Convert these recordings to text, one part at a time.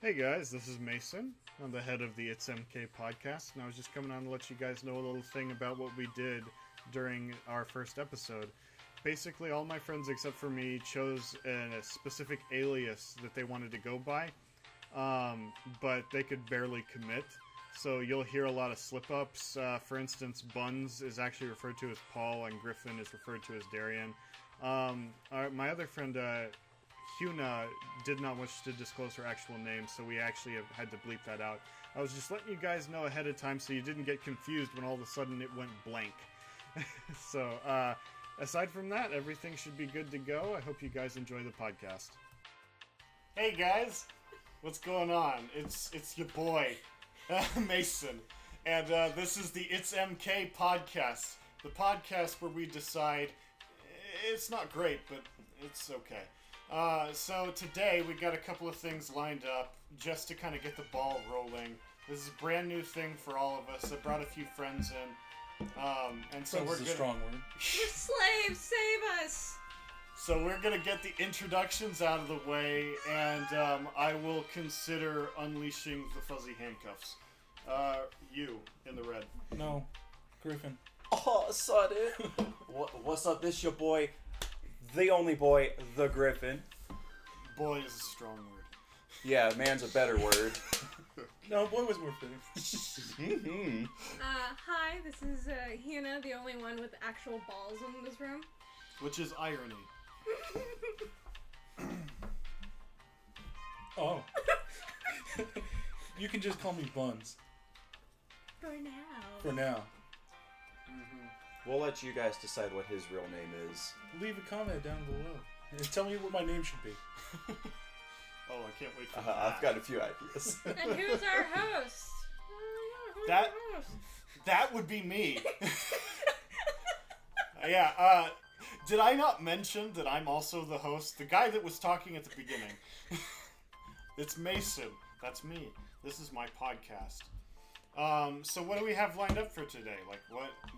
Hey guys, this is Maysun. I'm the head of the It's MK podcast, and I was just coming on to let you guys know a little thing about what we did during our first episode. Basically, all my friends except for me chose a specific alias that they wanted to go by, but they could barely commit. So you'll hear a lot of slip-ups. For instance, Buns is actually referred to as Paul, and Griffin is referred to as Darian. My other friend, Huna, did not wish to disclose her actual name, so we actually have had to bleep that out. I was just letting you guys know ahead of time so you didn't get confused when all of a sudden it went blank. So, aside from that, everything should be good to go. I hope you guys enjoy the podcast. Hey guys, what's going on? It's your boy, Maysun, and this is the It's MK podcast, the podcast where we decide it's not great, but it's okay. So today we got a couple of things lined up just to kind of get the ball rolling. This is a brand new thing for all of us. I brought a few friends in, and so we're a strong word. We're slaves, save us! So we're gonna get the introductions out of the way, and I will consider unleashing the fuzzy handcuffs. You in the red. No, Griffin. Oh, saw it. What's up? This your boy, the only boy, the Griffin. Boy is a strong word. Yeah, man's a better word. No, boy was more fitting. Mm-hmm. Hi, this is Hannah, the only one with actual balls in this room. Which is irony. Oh. You can just call me Buns For now. for now. We'll let you guys decide what his real name is. Leave a comment down below and tell me what my name should be. Oh, I can't wait for that. I've got a few ideas. And who's our host? Who's That- our host? That would be me. Yeah, did I not mention that I'm also the host? The guy that was talking at the beginning. It's Maysun. That's me. This is my podcast. So what do we have lined up for today? Like,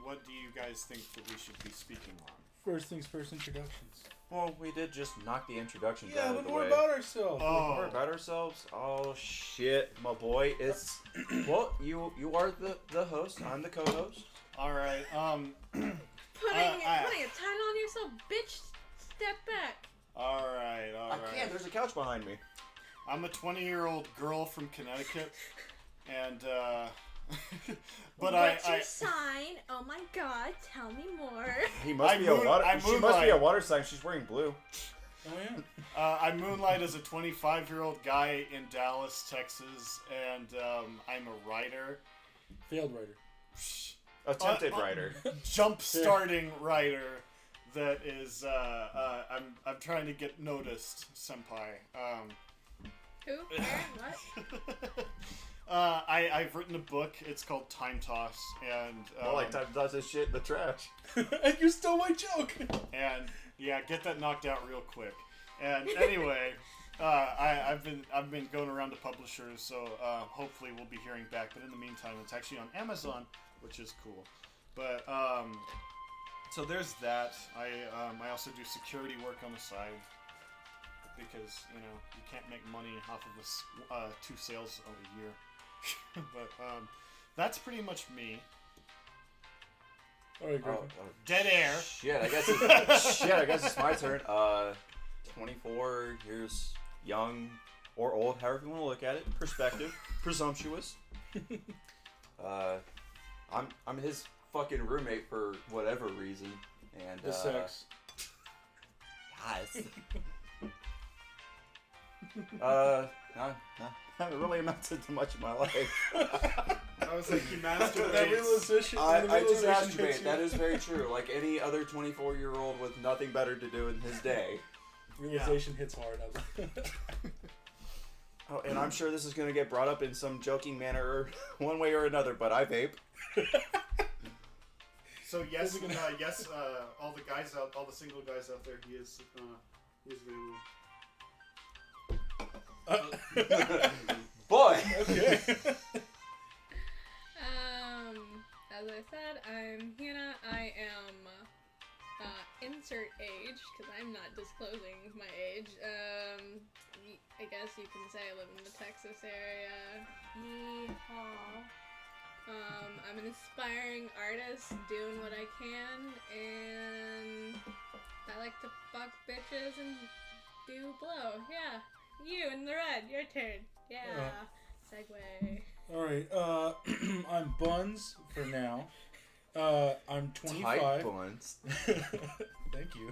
what do you guys think that we should be speaking on? First things first, introductions. Well, we did just knock the introductions Yeah, out but of the more way. about ourselves. Oh. More about ourselves? Oh shit, my boy. It's well, you are the host. I'm the co-host. All right. Putting a title on yourself, bitch. Step back. All right. I can't. There's a couch behind me. I'm a 20-year-old girl from Connecticut, and but What's I your sign? Oh my god, tell me more. He must I be moon- a water. I She must be moonlight. a water sign. She's wearing blue. Oh yeah. I moonlight as a 25-year-old guy in Dallas, Texas, and I'm a writer. Failed writer. Attempted writer. Jump-starting writer that is I'm trying to get noticed, senpai. Who? Where? What? I've written a book. It's called Time Toss, and More like time does this shit in the trash. And you stole my joke. and yeah, get that knocked out real quick. And anyway, I've been going around to publishers, so hopefully we'll be hearing back. But in the meantime, it's actually on Amazon, which is cool. But so there's that. I also do security work on the side because you can't make money off of this 2 sales a year. But that's pretty much me. All right, Griffin. Dead air. Shit, I guess it's my turn. 24 years young or old, however you want to look at it. Perspective. Presumptuous. I'm his fucking roommate for whatever reason. And The sex. Guys. No, haven't really amounted to much in my life. I was like, he That masturbates. realization. I do hits masturbate. you. That is very true. Like any other 24-year-old with nothing better to do in his day. Realization hits hard. I was Oh, and I'm sure this is going to get brought up in some joking manner, one way or another. But I vape. So yes, all the single guys out there, he is available. Boy. Okay. As I said, I'm Hannah. I am insert age because I'm not disclosing my age. I guess you can say I live in the Texas area. Yeehaw. I'm an aspiring artist doing what I can, and I like to fuck bitches and do blow. Yeah. You in the red, your turn. Yeah. Segue. Alright, I'm Buns for now. I'm 25. Tight buns. Thank you.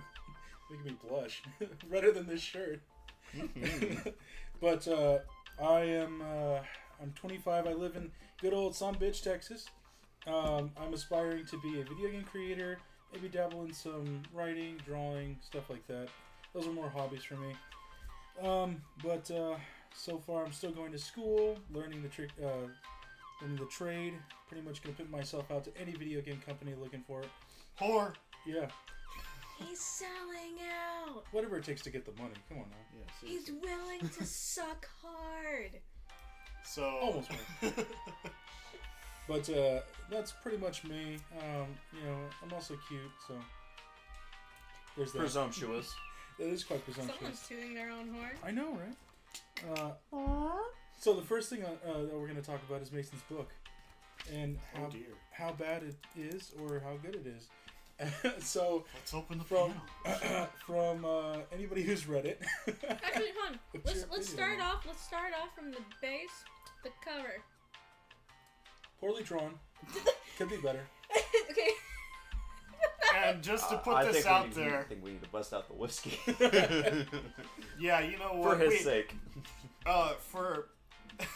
Making me blush. Redder than this shirt. But I'm 25. I live in good old Some Bitch, Texas. I'm aspiring to be a video game creator. Maybe dabble in some writing, drawing, stuff like that. Those are more hobbies for me. But so far I'm still going to school, learning the trade. Pretty much gonna put myself out to any video game company looking for it. Whore. Yeah. He's selling out. Whatever it takes to get the money. Come on now. Yeah, He's willing to suck hard. So Almost me. But that's pretty much me. I'm also cute, so there's that. Presumptuous. That is quite presumptuous. Someone's tooting their own horn. I know, right? So the first thing that we're going to talk about is Mayson's book, and how bad it is or how good it is. So let's open the from panel. from anybody who's read it. Actually, hold on. What's your Let's opinion start on off. Let's start off from the base, the cover. Poorly drawn. Could be better. Okay. And just to put I this think out there, I think we need to bust out the whiskey. yeah, you know For what? his sake. For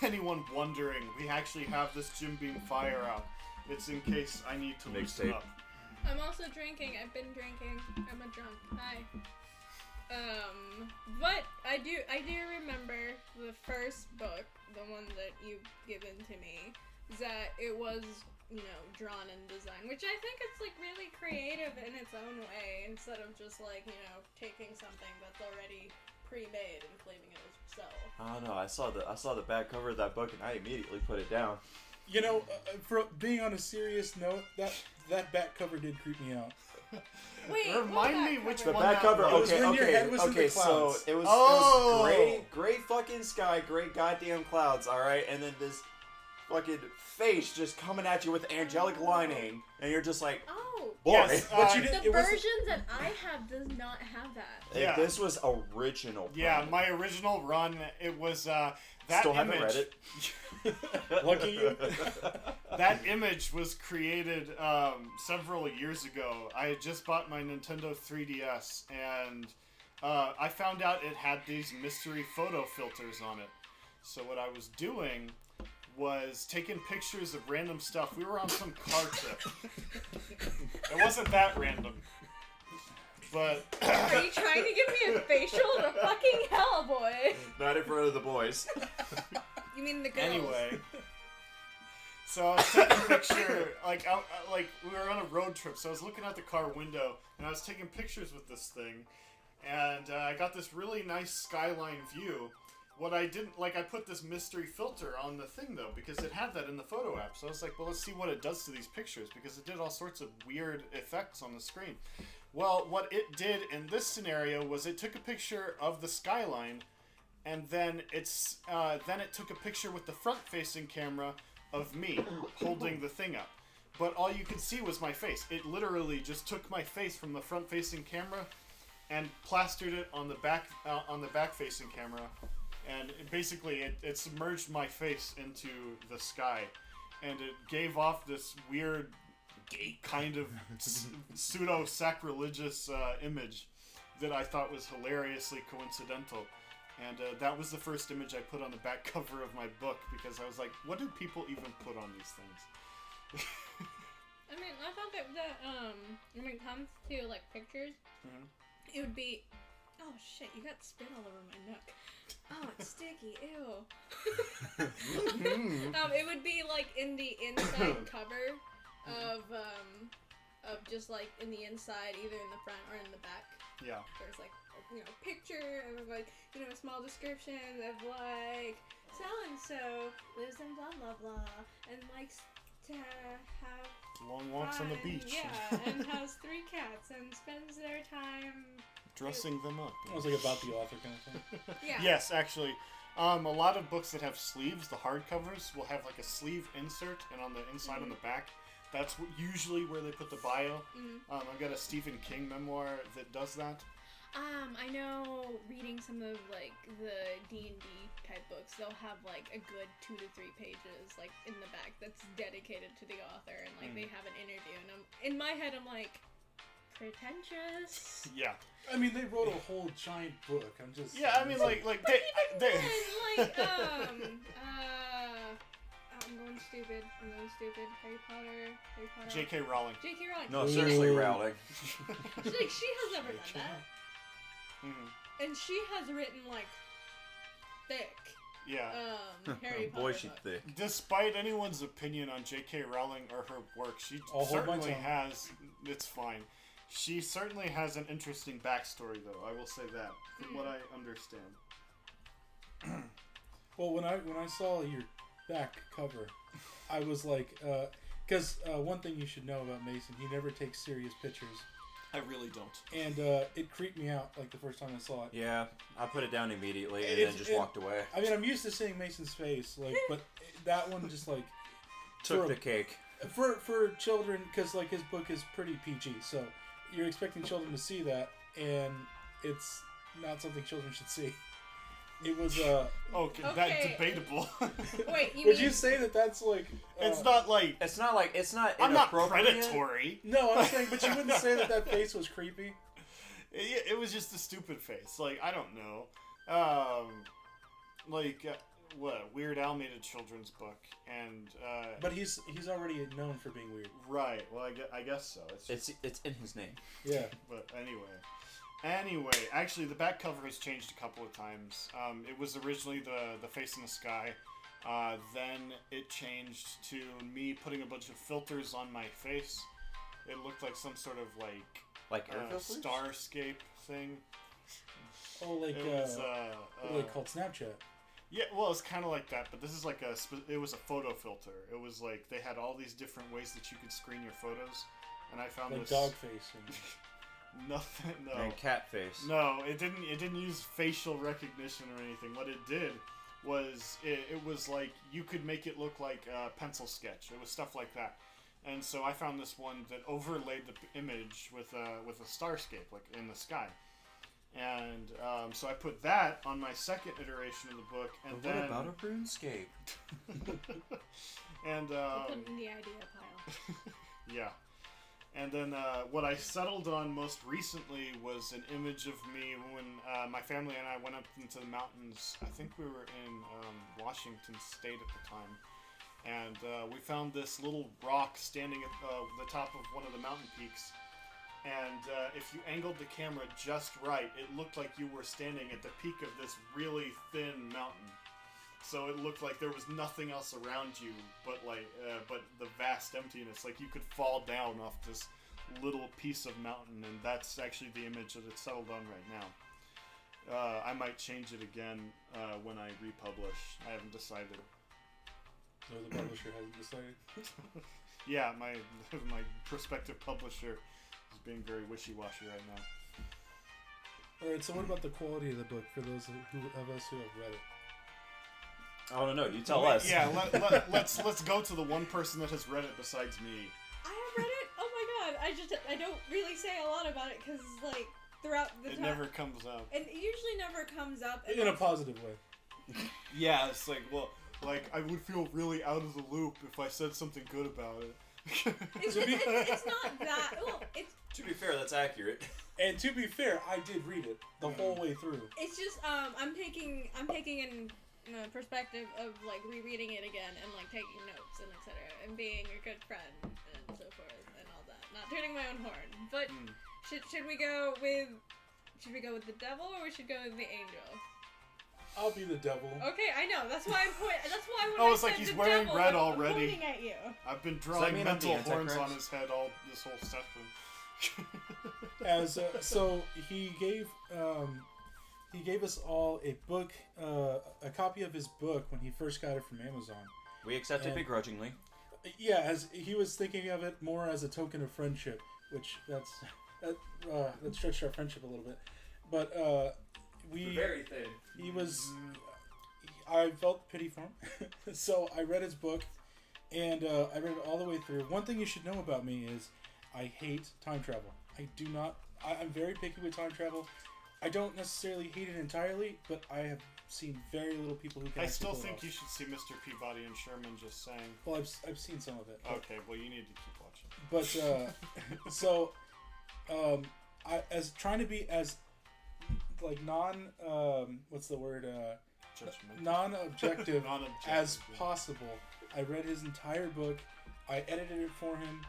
anyone wondering, we actually have this Jim Beam Fire out. It's in case I need to loosen Mixtape. up. I'm also drinking. I've been drinking. I'm a drunk. Hi. But I do remember the first book, the one that you've given to me, that it was, drawn and designed, which I think it's like really creative in its own way, instead of just like, taking something that's already pre-made and claiming it as yourself. I don't know. I saw the back cover of that book and I immediately put it down. For being on a serious note, that back cover did creep me out. Wait, Remind me which The one back that cover. was. It was when your head was in the So clouds. it was Oh! great fucking sky, great goddamn clouds. All right, and then this fucking face just coming at you with angelic lining, and you're just like, Oh. boy. Yes, But you The did. It was. version that I have does not have that. If Yeah. this was original. Yeah, print, my original run, it was that still image. haven't read it. Lucky you. That image was created several years ago. I had just bought my Nintendo 3DS, and I found out it had these mystery photo filters on it. So what I was doing was taking pictures of random stuff. We were on some car trip. It wasn't that random. But Are you trying to give me a facial to fucking hell, boy? Not in front of the boys. You mean the girls? anyway, so I was taking a picture, like we were on a road trip, so I was looking out the car window, and I was taking pictures with this thing, and I got this really nice skyline view. What I didn't, I put this mystery filter on the thing, though, because it had that in the photo app, so I was like, well, let's see what it does to these pictures, because it did all sorts of weird effects on the screen. Well, what it did in this scenario was it took a picture of the skyline, and then it took a picture with the front-facing camera of me holding the thing up. But all you could see was my face. It literally just took my face from the front-facing camera and plastered it on the back-facing camera, and it submerged my face into the sky, and it gave off this weird, kind of pseudo-sacrilegious image that I thought was hilariously coincidental. And that was the first image I put on the back cover of my book, because I was like, what do people even put on these things? I mean, I thought that when it comes to pictures, it would be. Oh shit! You got spit all over my neck. Oh, it's sticky. Ew. It would be in the inside cover of just in the inside, either in the front or in the back. Yeah. There's picture and a small description of so and so lives in blah blah blah and likes to have Long walks on the beach. Yeah, and has 3 cats and spends their time dressing them up. It was like about the author kind of thing. Yeah. Yes, actually. A lot of books that have sleeves, the hardcovers, will have like a sleeve insert, and on the inside on the back, that's usually where they put the bio. I've got a Stephen King memoir that does that. I know reading some of like the D&D type books, they'll have like a good 2 to 3 pages like in the back that's dedicated to the author, and like they have an interview, and in my head I'm like, pretentious. Yeah. I mean, they wrote a whole giant book. I'm just. Yeah, I mean, like Like I'm going stupid. Harry Potter. J.K. Rowling. J.K. Rowling. No, She- seriously, Rowling. Like, she has never done that. And she has written like thick Yeah. Harry Potter Boy, she books. thick. Despite anyone's opinion on J.K. Rowling or her work, she I'll hold my certainly tongue. has. It's fine. She certainly has an interesting backstory, though. I will say that, from what I understand. Well, when I saw your back cover, I was like, because one thing you should know about Maysun, he never takes serious pictures, I really don't. and it creeped me out like the first time I saw it. Yeah, I put it down immediately and It's- then just it- walked away. I mean, I'm used to seeing Mason's face, like, but that one just like Took for- the cake. for children, because like his book is pretty PG, so you're expecting children to see that, and it's not something children should see. It was Okay, that Okay. debatable. Wait, you would mean you say that that's like It's not like It's not like it's not. I'm not inappropriate. predatory. No, I'm saying, but you wouldn't say that that face was creepy. It was just a stupid face. Like, I don't know. What? Weird Al made a children's book, and But he's already known for being weird. right. Well, I guess so. It's It's in his name. Yeah. But anyway, actually, the back cover has changed a couple of times. It was originally the face in the sky. Then it changed to me putting a bunch of filters on my face. It looked like some sort of Like air filters? starscape thing. Oh, like It was what are they called? Snapchat. yeah, well, it's kind of like that, but this is like it was a photo filter. It was like they had all these different ways that you could screen your photos, and I found Like this dog face. And... nothing. No, And cat face. no, it didn't. It didn't use facial recognition or anything. What it did was it was like you could make it look like a pencil sketch. It was stuff like that. And so I found this one that overlaid the image with a starscape, like in the sky. And so I put that on my second iteration of the book, and But what then about a RuneScape? and put it in the idea pile? yeah. And then what I settled on most recently was an image of me when my family and I went up into the mountains. I think we were in Washington State at the time. And we found this little rock standing at the top of one of the mountain peaks. And if you angled the camera just right, it looked like you were standing at the peak of this really thin mountain. So it looked like there was nothing else around you but the vast emptiness. Like you could fall down off this little piece of mountain, and that's actually the image that it's settled on right now. I might change it again when I republish. I haven't decided. So the publisher hasn't decided. Yeah, my prospective publisher is being very wishy-washy right now. All right. So what about the quality of the book for those of us who have read it? I don't know. You tell us. Yeah, let's go to the one person that has read it besides me. I have read it. Oh my god! I don't really say a lot about it because like throughout the It time, never comes up. it usually never comes up. And In a positive way. Yeah, it's like, well, like I would feel really out of the loop if I said something good about it. it's not that. Well, To be fair, that's accurate. And to be fair, I did read it the whole way through. it's just I'm taking in perspective of like rereading it again and like taking notes and etc. and being a good friend and so forth and all that. Not tooting my own horn, but should we go with the devil or we should go with the angel? I'll be the devil. Okay, I know. That's why I'm pointing. That's why when Oh, I it's like said he's the wearing devil, red I'm already. pointing at you. I've been that drawing mean I'm the mental horns Antichrist? on his head all this whole session. So he gave us all a book, a copy of his book when he first got it from Amazon. We accepted And- begrudgingly. Yeah, as he was thinking of it more as a token of friendship, which that stretched our friendship a little bit. But we Very thin. he was. I felt pity for him, so I read his book, and I read it all the way through. One thing you should know about me is I hate time travel. I do not. I'm very picky with time travel. I don't necessarily hate it entirely, but I have seen very little people who can. I actually still pull it think off. you should see Mr. Peabody and Sherman. Just saying. Well, I've seen some of it. Okay, well you need to keep watching. But so, I as trying to be as like what's the word Judgment. non-objective Non-objective, as yeah. possible. I read his entire book. I edited it for him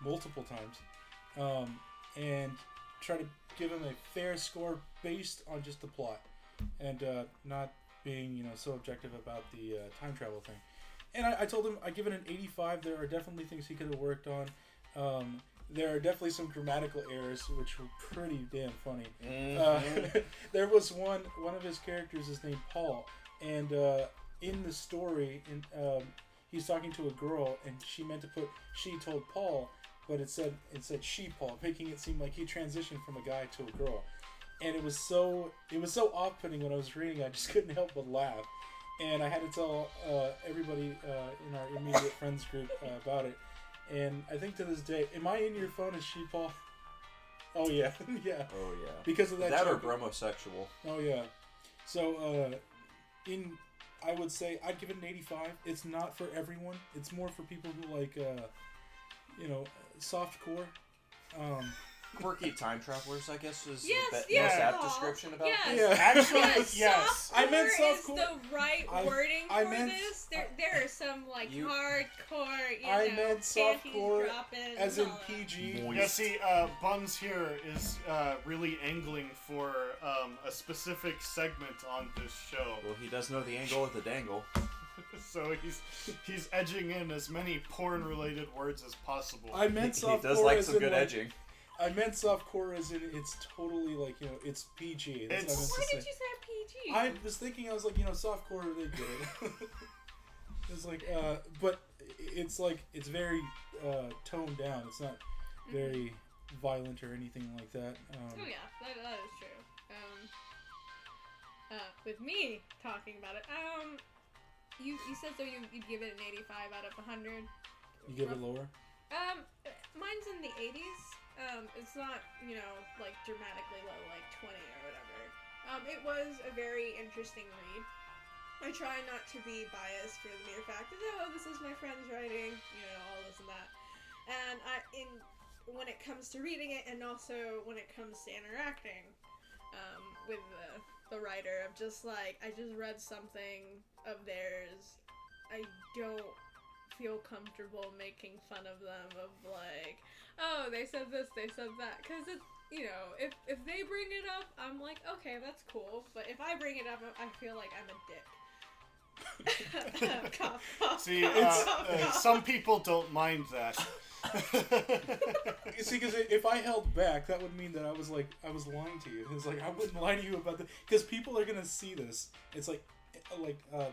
multiple times, and try to give him a fair score based on just the plot, and not being so objective about the time travel thing. And I told him I give it an 85. There are definitely things he could have worked on. There are definitely some grammatical errors which were pretty damn funny. There was one of his characters is named Paul, and in the story, he's talking to a girl, and she meant to put she told Paul, but it said she Paul, making it seem like he transitioned from a guy to a girl, and it was so off-putting when I was reading. I just couldn't help but laugh, and I had to tell everybody in our immediate friends group about it. And I think to this day, am I in your phone as she Paul? Oh yeah, yeah. Oh yeah. Because of that. That or joke. bromosexual. Oh yeah. So I would say I'd give it an 85. It's not for everyone. It's more for people who like soft core. Quirky time travelers, I guess, is Yes, the yes, most apt Paul. description about Yes. this. Yeah. Actually, Yes, yes. I meant softcore is softcore. the right wording I for meant- this. There are some like You- hardcore, I meant panties softcore dropping, as and in all that. PG. Yeah, see, Buns here is really angling for a specific segment on this show. Well, he does know the angle of the dangle. So he's edging in as many porn-related words as possible. I meant He softcore does like as some in good like, edging. I meant softcore as in it's totally like it's PG. That's what I meant Why to did say. you say PG? I was thinking, I was like, softcore, they get it. It's like, but it's like, it's very toned down. It's not very violent or anything like that. Oh yeah, that is true. With me talking about it, you said so you'd give it an 85 out of 100. You give it lower? Mine's in the 80s. It's not, like dramatically low, like 20 or whatever. It was a very interesting read. I try not to be biased for the mere fact that, this is my friend's writing, all this and that. And when it comes to reading it, and also when it comes to interacting with the writer, of just like, I just read something of theirs, I don't feel comfortable making fun of them, of like, oh, they said this, they said that, because it's, if they bring it up, I'm like, okay, that's cool, but if I bring it up, I feel like I'm a dick. Cough, cough, See, cough, cough. some people don't mind that. You see, because if I held back, that would mean that I was lying to you. It's like, I wouldn't lie to you about that, because people are going to see this. It's like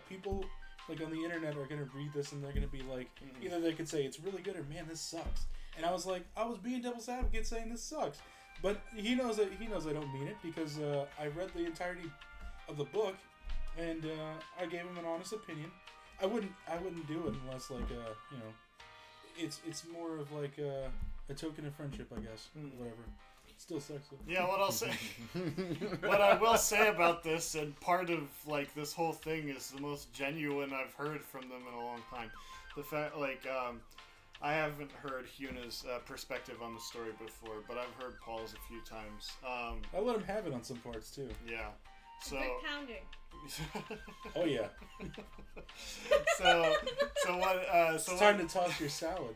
people like on the internet are going to read this and they're going to be like, either they could say it's really good or man, this sucks. And I was like, I was being devil's advocate saying this sucks. But he knows I don't mean it, because I read the entirety of the book and I gave him an honest opinion. I wouldn't do it unless it's more of like a token of friendship, I guess. Whatever. Still sucks though. Yeah, what I will say about this, and part of like this whole thing is the most genuine I've heard from them in a long time. The fact, I haven't heard Huna's perspective on the story before, but I've heard Paul's a few times. I let him have it on some parts too. Yeah. So. Big pounding. Oh yeah. So what? It's time to toss your salad.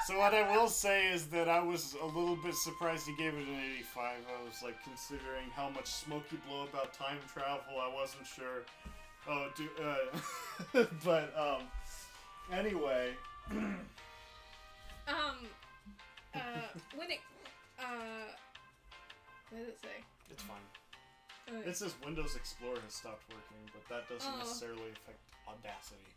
So what I will say is that I was a little bit surprised he gave it an 85. I was like considering how much smoke you blow about time travel. I wasn't sure. But anyway. When it what does it say? It's fine. It says Windows Explorer has stopped working, but that doesn't necessarily affect Audacity.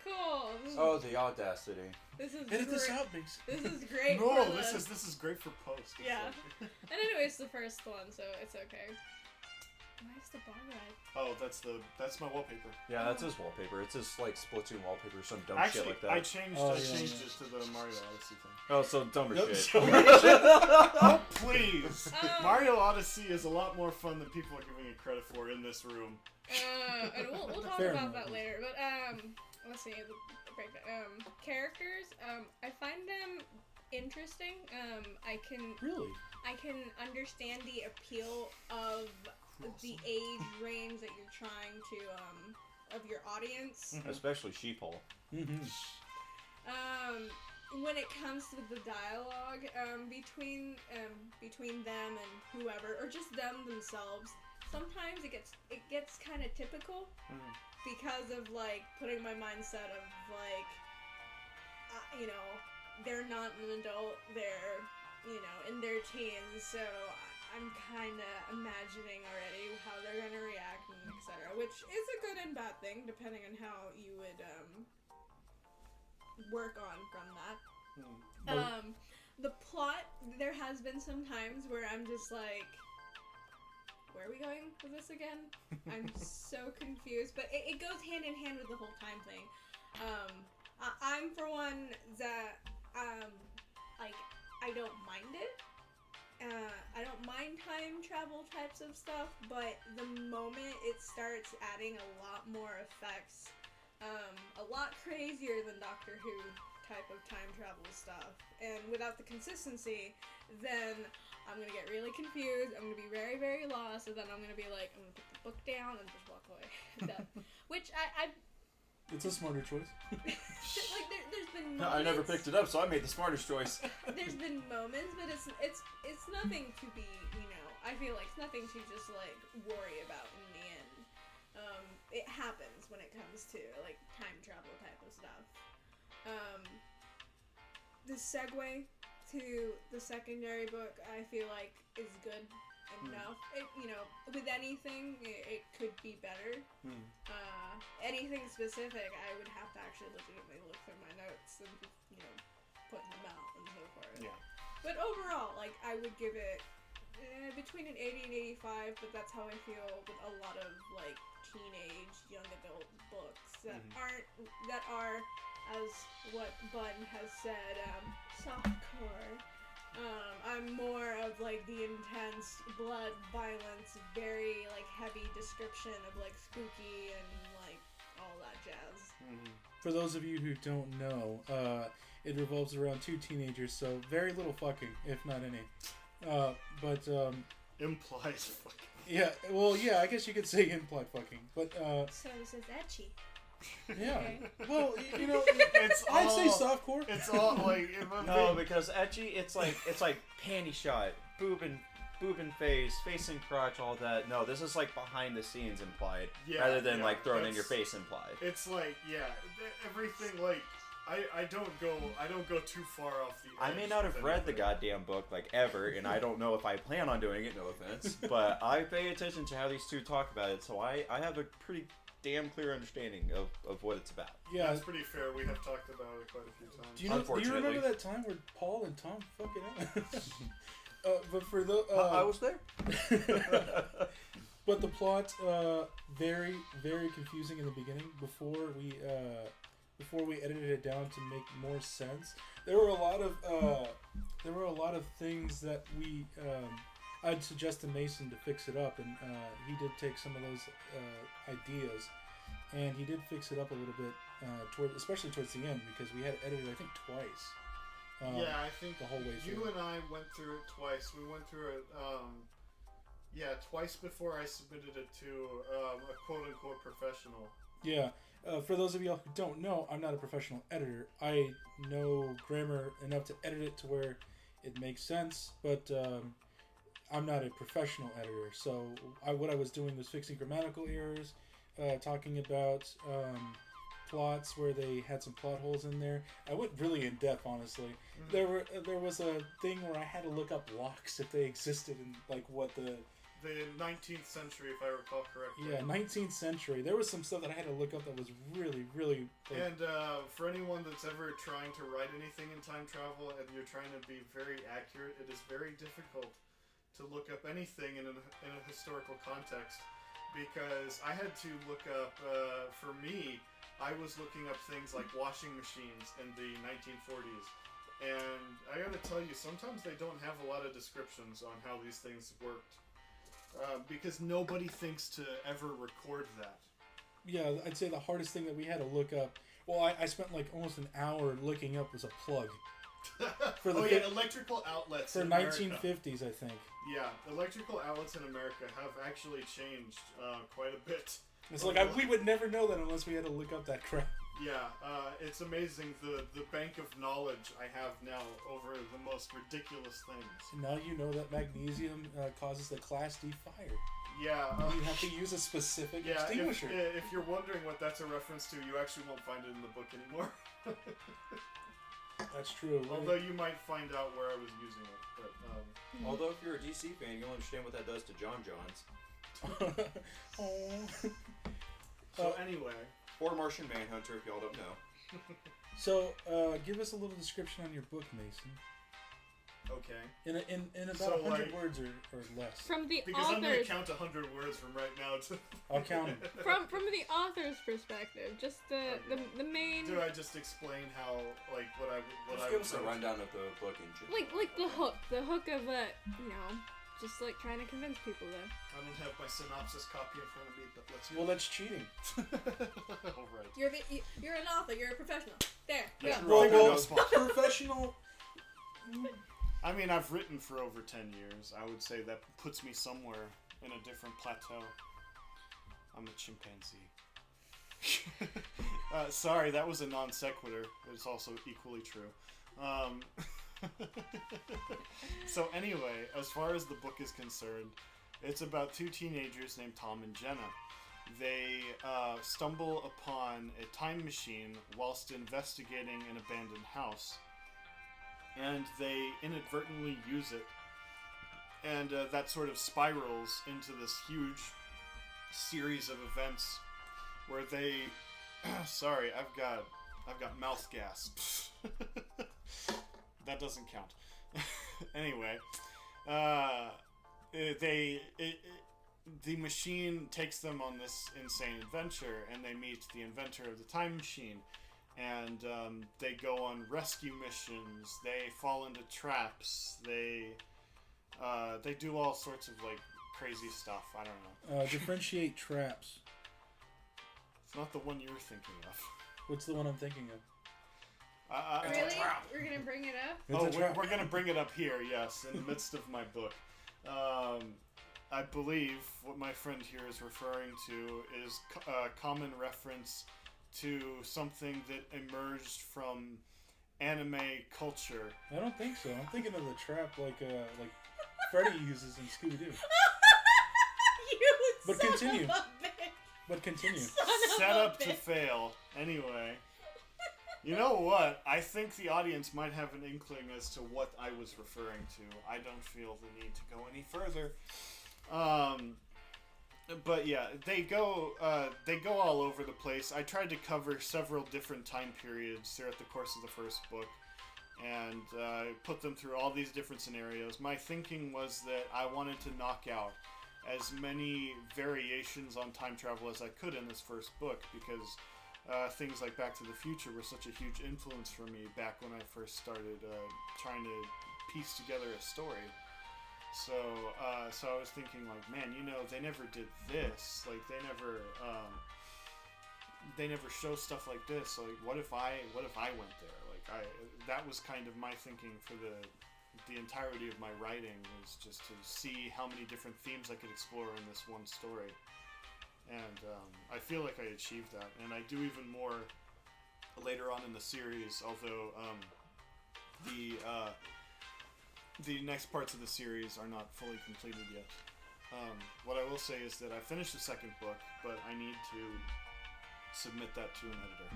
Cool. Oh, the audacity. This is Edit this great. out, Mason. This is great. No, for this the... is great for post. It's Yeah. like- And anyway, it's the first one, so it's okay. Why is the bar ride? Oh, that's my wallpaper. Yeah, that's his wallpaper. It's his like Splatoon wallpaper, some dumb Actually, shit like that. I changed yeah. it to the Mario Odyssey thing. Oh, so dumber Nope. shit. Oh, please! Mario Odyssey is a lot more fun than people are giving it credit for in this room. And we'll talk Fair about enough. that later. But let's see the breakdown. Characters. I find them interesting. I can understand the appeal of the age range that you're trying to of your audience. Especially Sheeple. Mm-hmm. When it comes to the dialogue between them and whoever, or just them themselves, sometimes it gets kind of typical because of like putting my mindset of like they're not an adult, they're in their teens, so I'm kind of imagining already how they're gonna react and etc., which is a good and bad thing depending on how you would work on from that. The plot, there has been some times where I'm just like, where are we going with this again? I'm so confused, but it goes hand in hand with the whole time thing. I'm for one that I don't mind it. I don't mind time travel types of stuff, but the moment it starts adding a lot more effects, a lot crazier than Doctor Who type of time travel stuff, and without the consistency, then I'm gonna get really confused, I'm gonna be very, very lost, and then I'm gonna be like, I'm gonna put the book down and just walk away. Which It's a smarter choice. like there's been No, moments, I never picked it up, so I made the smartest choice. there's been moments, but it's nothing to be, I feel like it's nothing to just like worry about in the end. It happens when it comes to like time travel type of stuff. The segue to the secondary book, I feel like is good enough. It, with anything, it could be better. Anything specific, I would have to actually legitimately look through my notes and put them out and so forth. Yeah. But overall, like, I would give it between an 80 and 85, but that's how I feel with a lot of like teenage young adult books that are, as what Bun has said, softcore. I'm more of like the intense blood, violence, very like heavy description of like spooky and like all that jazz. For those of you who don't know, it revolves around two teenagers, so very little fucking, if not any. But Implies fucking. yeah, well, yeah, I guess you could say implied fucking, but So this is etchy. yeah. Okay. Well, It's I'd say all- softcore. It's all like No, because etchy, it's like panty shot, boob and face and crotch, all that. No, this is like behind the scenes implied, rather than like thrown in your face implied. It's like everything like I don't go too far off the edge. I may not have with read the anything. goddamn book like ever, and I don't know if I plan on doing it. No offense, but I pay attention to how these two talk about it, so I have a pretty damn clear understanding of what it's about. Yeah. That's pretty fair. We have talked about it quite a few times. Do you remember Unfortunately. that time where Paul and Tom fucking out? But for the I was there. but the plot very, very confusing in the beginning. Before we edited it down to make more sense, there were a lot of things that we I'd suggest to Maysun to fix it up, and he did take some of those ideas, and he did fix it up a little bit especially towards the end, because we had edited I think twice. Yeah, I think the whole way you through. and I went through it twice. We went through it, twice before I submitted it to a quote-unquote professional. Yeah, for those of y'all who don't know, I'm not a professional editor. I know grammar enough to edit it to where it makes sense, but I'm not a professional editor. So what I was doing was fixing grammatical errors, talking about plots where they had some plot holes in there. I went really in depth, honestly. There was a thing where I had to look up locks if they existed, and like what the the 19th century, if I recall correctly. Yeah, 19th century. There was some stuff that I had to look up that was really, really... And for anyone that's ever trying to write anything in time travel and you're trying to be very accurate, it is very difficult to look up anything in a historical context. Because I had to look up, for me, I was looking up things like washing machines in the 1940s. And I gotta tell you, sometimes they don't have a lot of descriptions on how these things worked. Because nobody thinks to ever record that. Yeah, I'd say the hardest thing that we had to look up... Well, I spent like almost an hour looking up was a plug. For electrical outlets for in 1950s, I think. Yeah, electrical outlets in America have actually changed quite a bit. It's like we would never know that unless we had to look up that crap. Yeah, it's amazing the bank of knowledge I have now over the most ridiculous things. Now you know that magnesium causes the Class D fire. Yeah. You have to use a specific extinguisher. If you're wondering what that's a reference to, you actually won't find it in the book anymore. That's true. Right? Although you might find out where I was using it. But, Although if you're a DC fan, you'll understand what that does to John Johns. So anyway. Or Martian Manhunter, if y'all don't know. So, give us a little description on your book, Maysun. Okay. In about 100 words or less. From the because author's... I'm going to count 100 words from right now to... I'll count them. From the author's perspective, just the main... Do I just explain how, like, what I give us a rundown of the book in general. Like the hook of just like trying to convince people though. I don't have my synopsis copy in front of me, but let's go. Well, that's cheating. All right. You're an author. You're a professional. There. Yeah. Well, professional. I mean, I've written for over 10 years. I would say that puts me somewhere in a different plateau. I'm a chimpanzee. Sorry, that was a non sequitur. It's also equally true. So anyway, as far as the book is concerned, it's about two teenagers named Tom and Jenna. They stumble upon a time machine whilst investigating an abandoned house. And they inadvertently use it. And that sort of spirals into this huge series of events where they... Sorry, I've got mouth gas. That doesn't count. Anyway, the machine takes them on this insane adventure, and they meet the inventor of the time machine, and they go on rescue missions. They fall into traps. They do all sorts of like crazy stuff. I don't know. Differentiate traps. It's not the one you're thinking of. What's the one I'm thinking of? Really? We're gonna bring it up? We're gonna bring it up here, yes, in the midst of my book. I believe what my friend here is referring to is a common reference to something that emerged from anime culture. I don't think so. I'm thinking of the trap like Freddy uses in Scooby-Doo. But continue. But continue. Set up to fail. Anyway. You know what? I think the audience might have an inkling as to what I was referring to. I don't feel the need to go any further. But yeah, they go all over the place. I tried to cover several different time periods throughout the course of the first book, and put them through all these different scenarios. My thinking was that I wanted to knock out as many variations on time travel as I could in this first book, because things like Back to the Future were such a huge influence for me back when I first started trying to piece together a story. So I was thinking, like, man, they never did this. Like, they never show stuff like this. Like, what if I went there? Like, that was kind of my thinking for the entirety of my writing, was just to see how many different themes I could explore in this one story. And I feel like I achieved that, and I do even more later on in the series, although the next parts of the series are not fully completed yet. What I will say is that I finished the second book, but I need to submit that to an editor.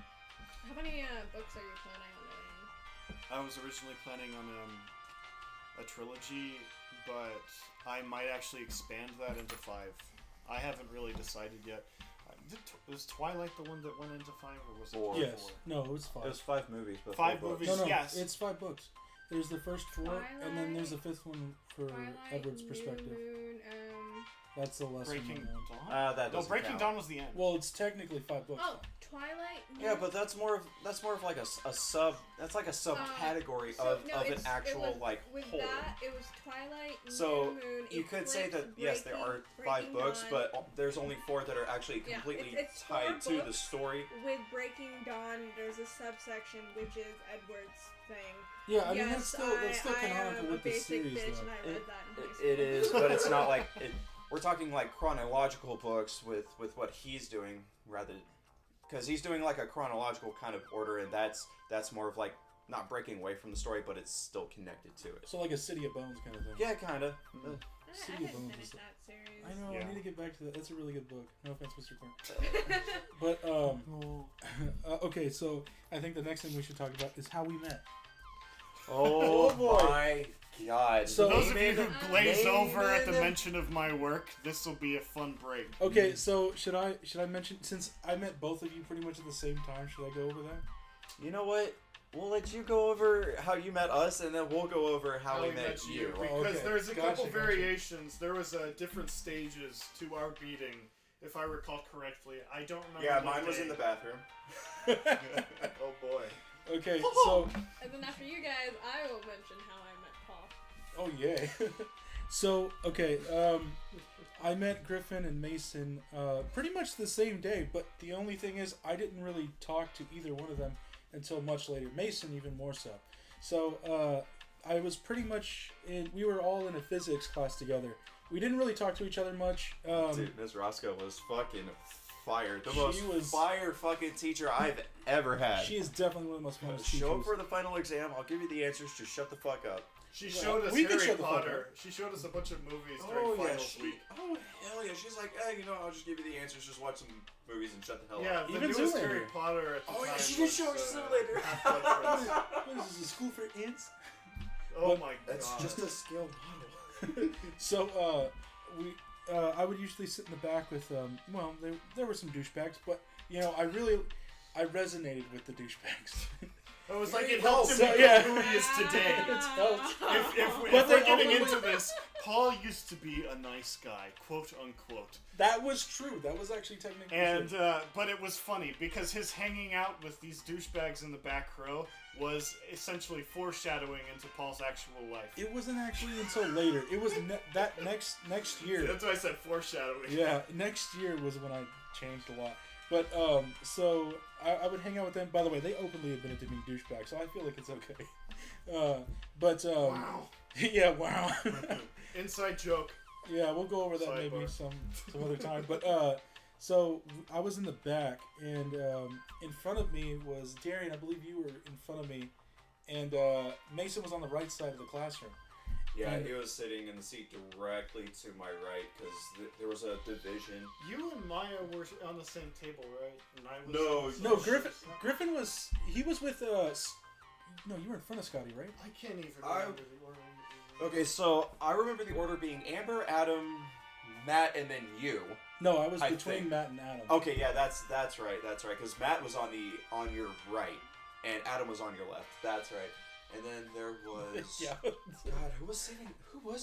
How many books are you planning on doing? I was originally planning on a trilogy, but I might actually expand that into 5. I haven't really decided yet. Was Twilight the one that went into 5, or was it 4? Yes. 4? No, it was 5. It was 5 movies, but 5 4 books. movies. No, Yes. it's 5 books. There's the first 4, and then there's a 5th one for Twilight, Edward's New perspective. Moon, That's the lesser Breaking one. Dawn? That No, doesn't Breaking count. Dawn was the end. Well, it's technically 5 books. Oh, Twilight. Yeah, but that's more of like a sub. That's like a subcategory of an actual like with whole. that, it was Twilight. So, New Moon, You could say that Eclipse, yes, there are 5 books, Dawn. but there's only 4 that are actually Yeah, completely it's 4 tied to the books. story. With Breaking Dawn, there's a subsection which is Edward's thing. Yeah, I mean Yes, that's still I am canonical a with the basic series, bitch, though. and I read that in high school. It is, but it's not like we're talking like chronological books with what he's doing rather, because he's doing like a chronological kind of order, and that's more of like not breaking away from the story, but it's still connected to it. So like a City of Bones kind of thing. Yeah, kind of. I City of haven't Bones finished is- that series. I know. Yeah. I need to get back to that. That's a really good book. No offense, Mr. Corn. But okay, so I think the next thing we should talk about is how we met. Oh, Oh, boy. my god! So- For those of you who glaze Name over at the it. mention of my work, this will be a fun break. Okay, so should I mention, since I met both of you pretty much at the same time? Should I go over that? You know what? We'll let you go over how you met us, and then we'll go over how we met you. Oh, Because okay. there's a couple Gotcha. variations. There was different stages to our meeting, if I recall correctly. I don't remember. Yeah, what mine was day. in the bathroom. Oh boy. Okay, so And then after you guys, I will mention how I met Paul. oh yay. So okay, I met Griffin and Maysun pretty much the same day, but the only thing is I didn't really talk to either one of them until much later. Maysun even more so. So I was pretty much we were all in a physics class together. We didn't really talk to each other much. Dude, Ms. Roscoe was fucking fire. The She most was- fire fucking teacher I've ever had. She is definitely one of the most famous Show up teachers. for the final exam. I'll give you the answers. Just shut the fuck up. She showed us we can Harry shut the fuck Potter. She showed us a bunch of movies during finals week. Oh hell yeah! She's like, hey, I'll just give you the answers. Just watch some movies and shut the hell Yeah, up. the Even newest Zoolander. Harry Potter at the Oh, time. yeah, she did was, show us Zoolander. Half-Blood Prince. What is this, a school for ants? Oh my god. That's just a scaled model. So I would usually sit in the back with well, there were some douchebags, but I resonated with the douchebags. It was like it Oh, helped him so, become yeah. who he is today. It's helped. If But we're they getting only- into this, Paul used to be a nice guy, quote unquote. That was true. That was actually technically And true. but it was funny because his hanging out with these douchebags in the back row was essentially foreshadowing into Paul's actual life. It wasn't actually until later. It was that next year. That's why I said foreshadowing. Yeah, next year was when I changed a lot. But so I would hang out with them. By the way, they openly admitted to being douchebags, so I feel like it's okay. Wow. Yeah, wow. Inside joke. Yeah, we'll go over that Sidebar. maybe some other time. But so I was in the back, and in front of me was Darian. I believe you were in front of me, and Maysun was on the right side of the classroom. Yeah, And- he was sitting in the seat directly to my right because there was a division. You and Maya were on the same table, right? And I was No, No, Griffin was with no, you were in front of Scotty, right? I can't even I- remember the order. Okay, so I remember the order being Amber, Adam, Matt, and then you. No, I was I between think- Matt and Adam. Okay, yeah, that's right, because Matt was on your right, and Adam was on your left. That's right. And then there was Yeah. God, who was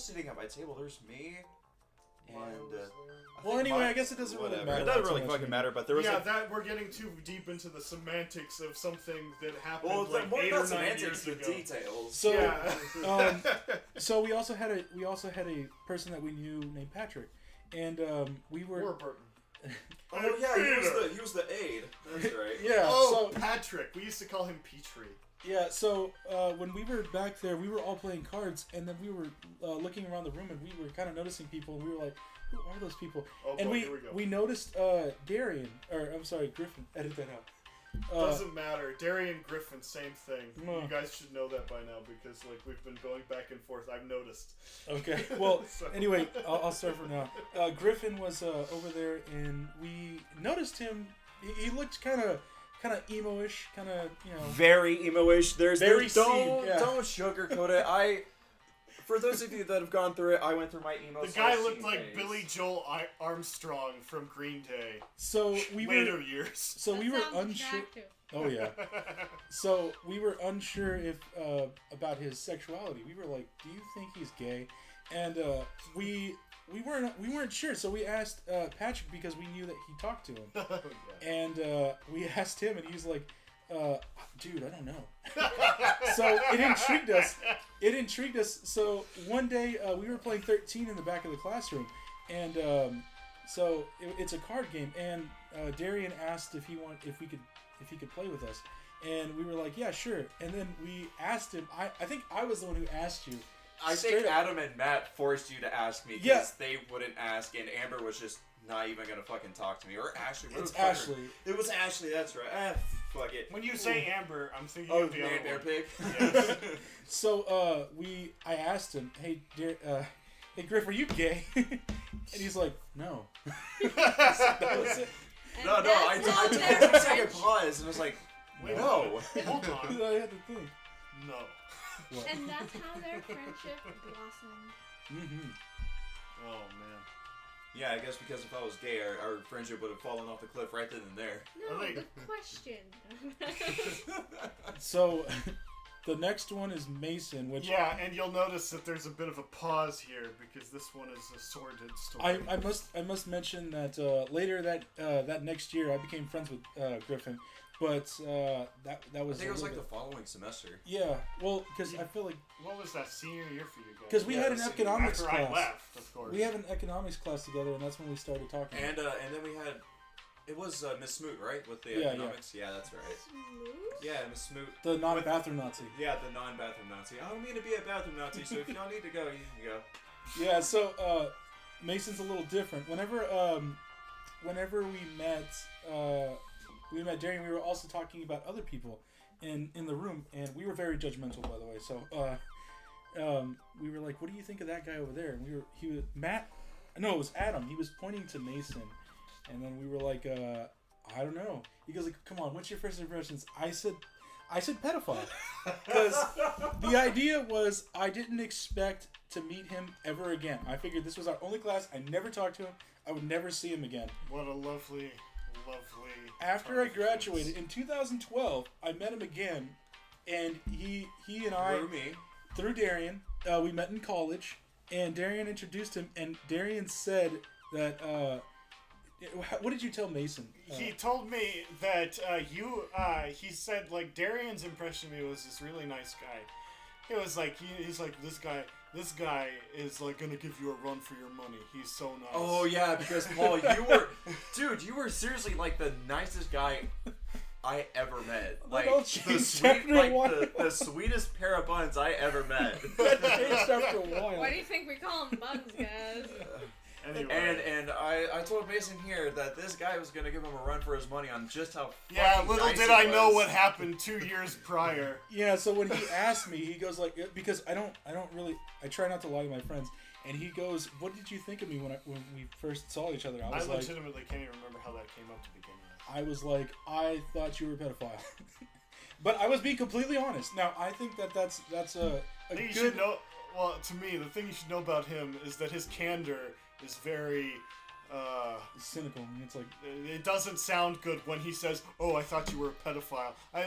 sitting at my table? There's me, and Maya was there. Well, anyway, I guess it doesn't really whatever. matter It doesn't that really much fucking anymore. matter. But there was Yeah, that we're getting too deep into the semantics of something that happened well, like more 8 not or 9 semantics, years the ago. details. So, yeah. so we also had a person that we knew named Patrick, and we were Warburton. Oh yeah, he was the aide. That's right. yeah. Oh, So Patrick. We used to call him Petrie. yeah. So when we were back there, we were all playing cards, and then we were looking around the room, and we were kind of noticing people, and we were like, "Who are those people?" Oh, And boy, here we go. we noticed Darian, or I'm sorry, Griffin. Edit that out. Doesn't matter. Darian Griffin, same thing. No. You guys should know that by now because like we've been going back and forth. I've noticed. Okay. Well, So- anyway, I'll start from now. Griffin was over there, and we noticed him. He looked kind of emo-ish, kind of Very emo-ish. Very don't scene, yeah. don't sugarcoat it. For those of you that have gone through it, I went through my emails. The guy looked like Billy Joel Armstrong from Green Day. So we later were years. So That we were sounds unsure. attractive. Oh yeah. So we were unsure if about his sexuality. We were like, "Do you think he's gay?" And we weren't sure. So we asked Patrick because we knew that he talked to him. Oh, yeah. And we asked him, and he's like, "Dude, I don't know." So it intrigued us. So one day we were playing 13 in the back of the classroom, and so it's a card game. And Darian asked if he could play with us, and we were like, "Yeah, sure." And then we asked him. I think I was the one who asked you. I think Adam and Matt forced you to ask me because they wouldn't ask, and Amber was just not even gonna fucking talk to me. Or Ashley. It's Ashley. It was Ashley. That's right. Fuck it. When you say Amber, I'm thinking Oh, of the other Bear one. Pig. Yes. So I asked him, "Hey, hey Griff, are you gay?" And he's like, "No." That was it. And No, that's I all took their a second friendship. pause and was like, Wait, no. Hold on. I had to think. No. What? And that's how their friendship blossomed. Mm-hmm. Oh man. Yeah, I guess because if I was gay, our friendship would have fallen off the cliff right then and there. No, I think- the question. So the next one is Maysun, which Yeah, and you'll notice that there's a bit of a pause here because this one is a sordid story. I must mention that later that next year I became friends with Griffin, but that was I think it was a like the little following semester. bit- yeah, well, because I feel like What was that senior year for you guys? because we Yeah, had an the same- economics After class. I left, of course. We have an economics class together, and that's when we started talking. And then we had, it was Miss Smoot, right? With the Yeah, economics? Yeah, that's right. Smooth? Yeah, Miss Smoot. The non-bathroom Nazi. Yeah, the non-bathroom Nazi. I don't mean to be a bathroom Nazi, so if y'all need to go, you can go. Yeah, so Mason's a little different. Whenever we met Darian, we were also talking about other people in the room, and we were very judgmental, by the way. So we were like, "What do you think of that guy over there?" And it was Adam. He was pointing to Maysun, and then we were like, "I don't know." He goes like, "Come on, what's your first impressions?" I said pedophile, because the idea was I didn't expect to meet him ever again. I figured this was our only class. I never talked to him. I would never see him again. What a lovely, lovely. After I graduated in 2012, I met him again, and he and I Through me. through Darian, we met in college, and Darian introduced him, and Darian said that. What did you tell Maysun? He told me that he said, like, Darian's impression of me was this really nice guy. It was like, he's like, this guy is, like, gonna give you a run for your money. He's so nice. Oh, yeah, because, Paul, you were seriously, like, the nicest guy I ever met. Like, all changed after a while. the sweetest pair of buns I ever met. That changed after a while. Why do you think we call them buns, guys? Anyway. And I told Mason here that this guy was gonna give him a run for his money on just how Yeah, fucking little nice did he I know was. what happened 2 years prior. Yeah, so when he asked me, he goes like, because I try not to lie to my friends, and he goes, "What did you think of me when we first saw each other?" I was like, legitimately can't even remember how that came up to begin with. I was like, I thought you were a pedophile, but I was being completely honest. Now I think that's a I think you good. should know. Well, to me, the thing you should know about him is that his candor is very. Cynical. It's like It doesn't sound good when he says, "Oh, I thought you were a pedophile." I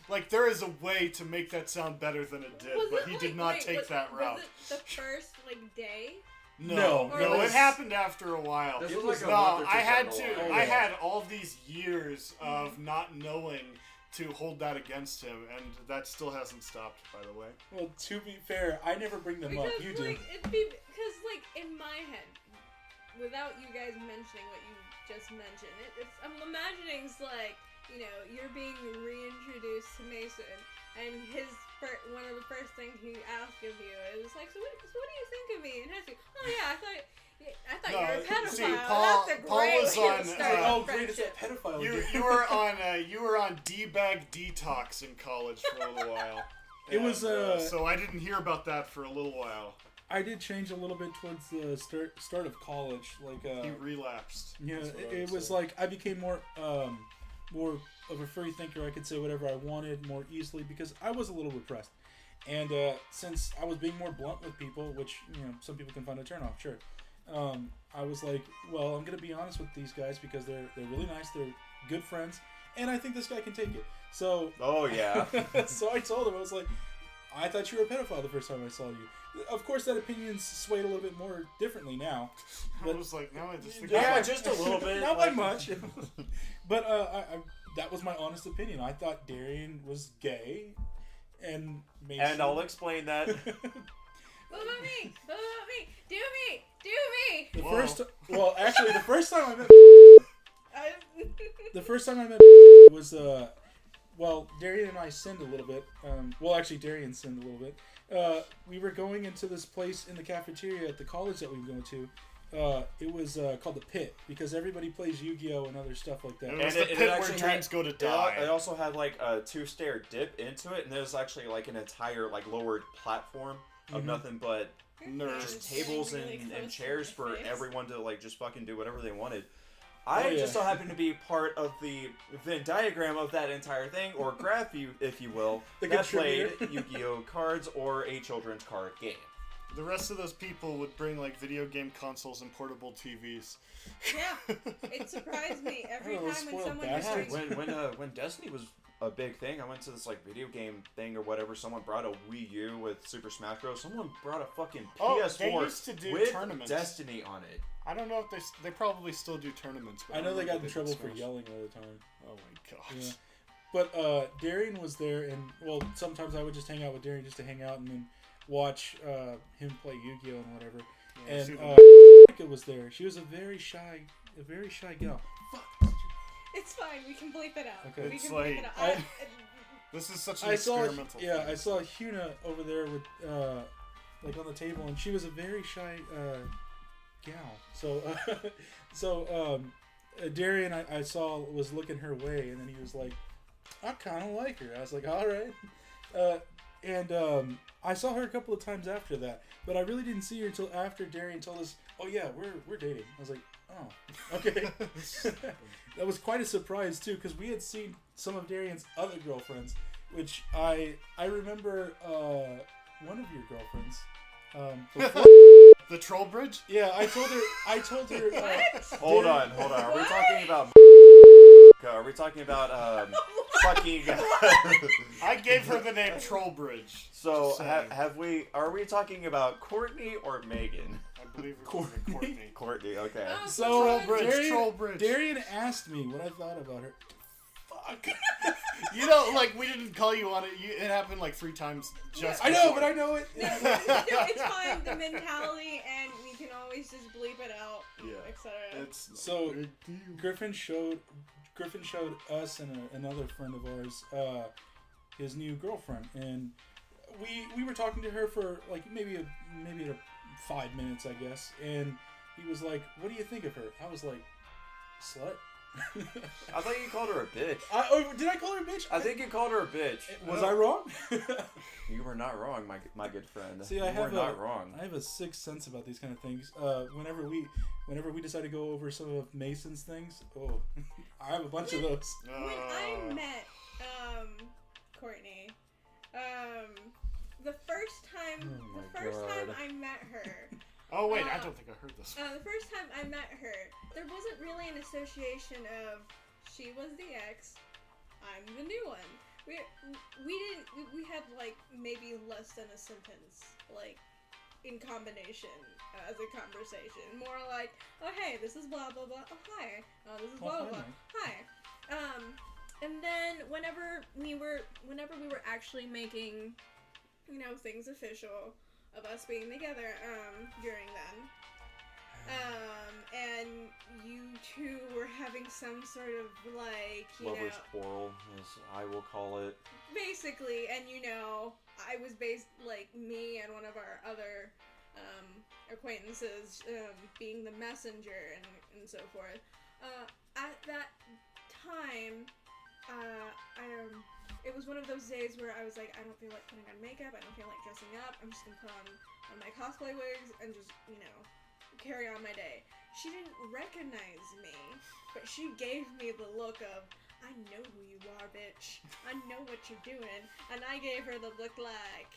like there is a way to make that sound better than it did, Was but it, he like, did not wait, take was- that route. Was it the first, day? No, Or No, was- it happened after a while. This It was was- like a No, month or two I had down the to. line. Oh, I yeah. had all these years of not knowing to hold that against him, and that still hasn't stopped. By the way, well, to be fair, I never bring them Because up. You do. because in my head, without you guys mentioning what you just mentioned, I'm imagining it's like, you're being reintroduced to Maysun, and one of the first things he asked of you is like, so what do you think of me? And he asked you, oh yeah, I thought you were a pedophile. see, Paul- That's a Paul great was way on, to start Oh, a great! It's a friendship. pedophile. you again. you were on D-bag detox in college for a little while. It was, so I didn't hear about that for a little while. I did change a little bit towards the start of college. Like, He relapsed. yeah, That's what I it would was say. like I became more of a free thinker. I could say whatever I wanted more easily because I was a little repressed. And since I was being more blunt with people, which some people can find a turnoff, sure. I was like, well, I'm gonna be honest with these guys because they're really nice, they're good friends, and I think this guy can take it. So. Oh yeah. So I told him, I was like, I thought you were a pedophile the first time I saw you. Of course, that opinion's swayed a little bit more differently now. I was like, no, I just think just a little bit. Not by much. But that was my honest opinion. I thought Darian was gay, and Maysun... And I'll explain that. What about me? What about me? Do me! Do me! Actually, the first time I met... The first time I met was, Darian and I sinned a little bit. Actually, Darian sinned a little bit. We were going into this place in the cafeteria at the college that we were going to. It was called the Pit because everybody plays Yu-Gi-Oh! And other stuff like that. It was the pit where dreams go to die. It also had like a 2-stair dip into it, and there's actually like an entire like lowered platform of nothing but just tables and chairs for everyone to like just fucking do whatever they wanted. I just so happen to be part of the Venn diagram of that entire thing, or graph, if you will, that played Yu-Gi-Oh! Cards or a children's card game. The rest of those people would bring like video game consoles and portable TVs. Yeah, it surprised me every time when someone bastards. When Destiny was a big thing, I went to this like video game thing or whatever. Someone brought a Wii U with Super Smash Bros. Someone brought a fucking PS4 they used to do with tournaments. Destiny on it. I don't know if they probably still do tournaments. But I know they got in did trouble for Smash. yelling all the time. Oh my gosh. Yeah. But Darian was there, and sometimes I would just hang out with Darian just to hang out and then watch him play Yu-Gi-Oh! And whatever. Yeah, And Monica was there. She was a very shy gal. Fuck. It's fine. We can bleep it out. Okay. We It's can like- bleep it out. This is such an experimental thing. I saw Huna over there with like on the table, and she was a very shy gal. So Darian I saw was looking her way, and then he was like, I kind of like her. I was like, all right. And I saw her a couple of times after that, but I really didn't see her until after Darian told us, oh yeah, we're dating. I was like, oh, okay. That was quite a surprise too, because we had seen some of Darian's other girlfriends, which I remember one of your girlfriends. Before, The Troll Bridge? yeah, I told her. Hold on. Are we talking about? Are we talking about fucking? I gave her the name Troll Bridge. So Just saying. Are we talking about Courtney or Megan? I believe it was Courtney. Courtney. Okay. Oh, So Troll Bridge. Darian asked me what I thought about her. Fuck. You know, like, we didn't call you on it. It happened like 3 times just I know, before. but I know it. No, it's fine. The mentality, and we can always just bleep it out, Yeah. etc. It's So, big deal. Griffin showed us and another friend of ours his new girlfriend, and we were talking to her for like maybe 5 minutes, I guess, and he was like, "What do you think of her?" I was like, "Slut." I thought you called her a bitch. Did I call her a bitch? I think you called her a bitch. Was I wrong? You were not wrong, my good friend. See, you were not wrong. I have a sixth sense about these kind of things. Whenever we decide to go over some of Mason's things, I have a bunch of those. When I met Courtney, the first time I met her. Oh wait, I don't think I heard this. The first time I met her, there wasn't really an association of she was the ex, I'm the new one. We had like maybe less than a sentence like in combination as a conversation. More like, oh hey, this is blah blah blah. Oh hi. Oh this is blah blah blah. Hi. And then whenever we were actually making, things official of us being together during then. And you two were having some sort of like, Lover's quarrel, as I will call it. Basically, and I was me and one of our other acquaintances being the messenger and so forth. At that time, it was one of those days where I was like, I don't feel like putting on makeup, I don't feel like dressing up, I'm just gonna put on my cosplay wigs and just, carry on my day. She didn't recognize me, but she gave me the look of, I know who you are, bitch. I know what you're doing. And I gave her the look like,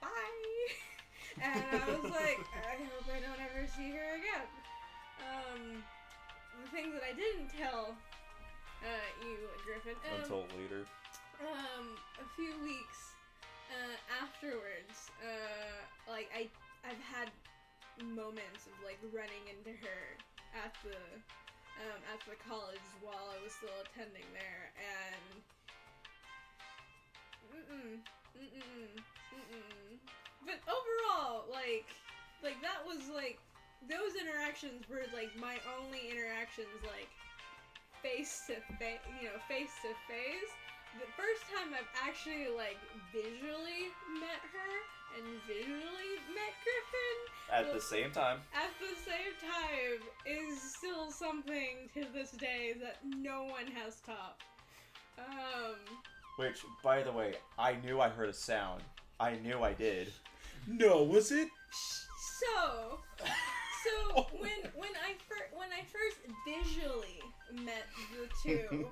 bye. And I was like, I hope I don't ever see her again. The thing that I didn't tell you, Griffin, Until later. a few weeks afterwards, like I've had moments of like running into her at the college while I was still attending there, and but overall, like that was like, those interactions were like my only interactions, like face to face, face to face. The first time I've actually like visually met her and visually met Griffin At the same time. at the same time is still something to this day that no one has topped. Which, by the way, I knew I heard a sound. I knew I did. No, was it? So when I first visually met the two,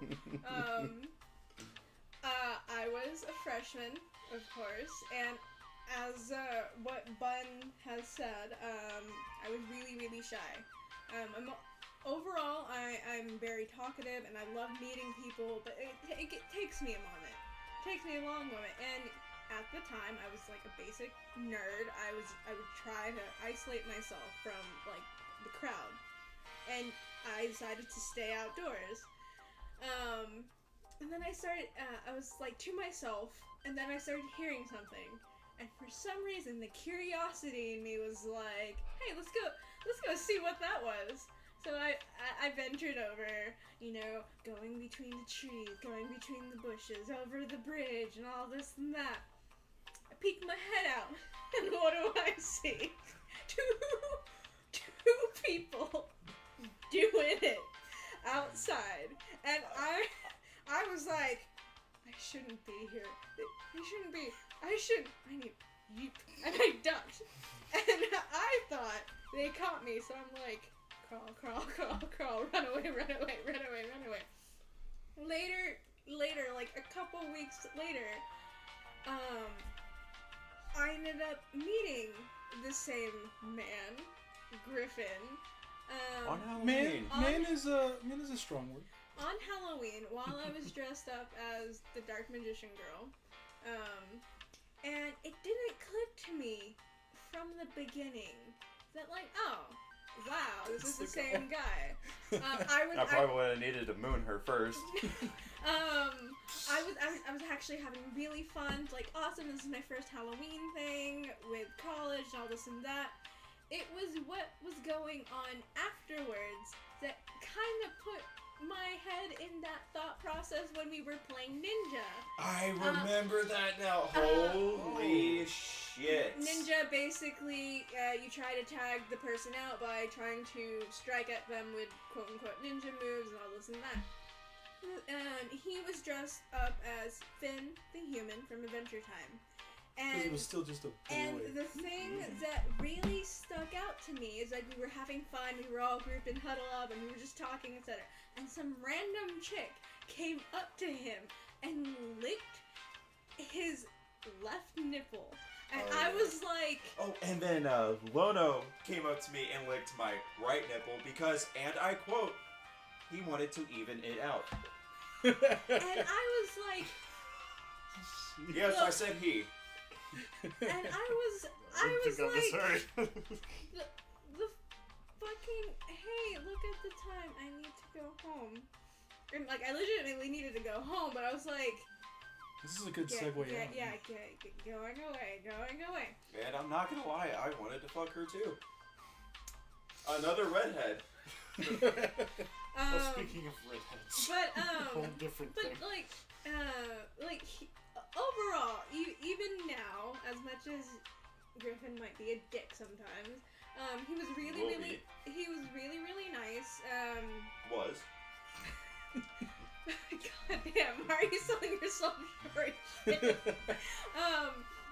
I was a freshman, of course, and as what Bun has said, I was really, really shy. Overall, I'm very talkative, and I love meeting people, but it takes me a moment. It takes me a long moment, and at the time, I was like a basic nerd. I would try to isolate myself from like the crowd, and I decided to stay outdoors. And then I started. I was like to myself, and then I started hearing something, and for some reason, the curiosity in me was like, "Hey, let's go see what that was." So I ventured over, going between the trees, going between the bushes, over the bridge, and all this and that. I peek my head out, and what do I see? Two people doing it outside, and I was like, I shouldn't be here. They shouldn't be. I need yeep, and I ducked, and I thought they caught me, so I'm like, crawl, run away. Later, like a couple weeks later, I ended up meeting the same man, Griffin. On Halloween. Man is a strong word. On Halloween, while I was dressed up as the Dark Magician Girl, and it didn't click to me from the beginning that, like, oh, wow, this is the same guy. I probably would have needed to moon her first. I was actually having really fun, like, awesome, this is my first Halloween thing with college and all this and that. It was what was going on afterwards that kind of put my head in that thought process when we were playing Ninja. I remember that now. Holy shit. Ninja, basically, you try to tag the person out by trying to strike at them with quote-unquote ninja moves and all this and that. He was dressed up as Finn the Human from Adventure Time. Because it was still just a boy. And the thing that really stuck out to me is like we were having fun, we were all grouped and huddle up, and we were just talking, etc. And some random chick came up to him and licked his left nipple. And I was like... Oh, and then Lono came up to me and licked my right nipple because, and I quote, he wanted to even it out. And I was like... Yes, look, I said he. And I was like... The fucking... Hey, look at the time. I need to go home. And, like, I legitimately needed to go home, but I was like... This is a good segue. Going away. And I'm not gonna lie, I wanted to fuck her too. Another redhead. Well, speaking of redheads, but whole different thing. Overall, even now, as much as Griffin might be a dick sometimes, he was really nice. Was. God damn, why are you selling yourself short?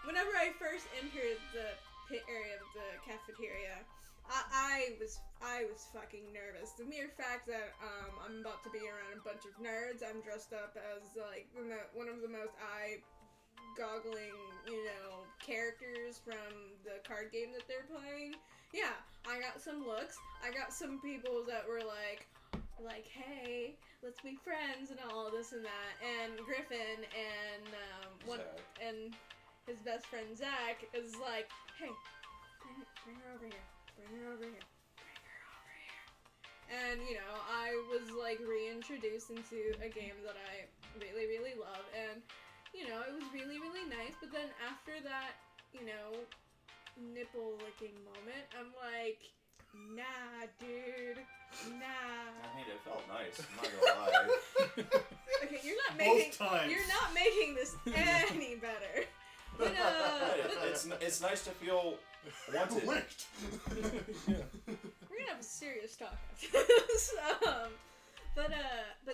Whenever I first entered the pit area of the cafeteria, I was fucking nervous. The mere fact that I'm about to be around a bunch of nerds, I'm dressed up as like one of the most eye-goggling, characters from the card game that they're playing. Yeah, I got some looks. I got some people that were like, hey, let's be friends and all this and that. And Griffin and and his best friend Zach is like, hey, bring her over here. Bring her over here. And, I was, like, reintroduced into a game that I really, really love. And, it was really, really nice. But then after that, nipple-licking moment, I'm like, nah, dude. Nah. I mean, it felt nice. I'm not gonna lie. Okay, you're Both times. not making this any better. But, it's nice to feel wanted. Licked. Yeah. We're gonna have a serious talk after this. But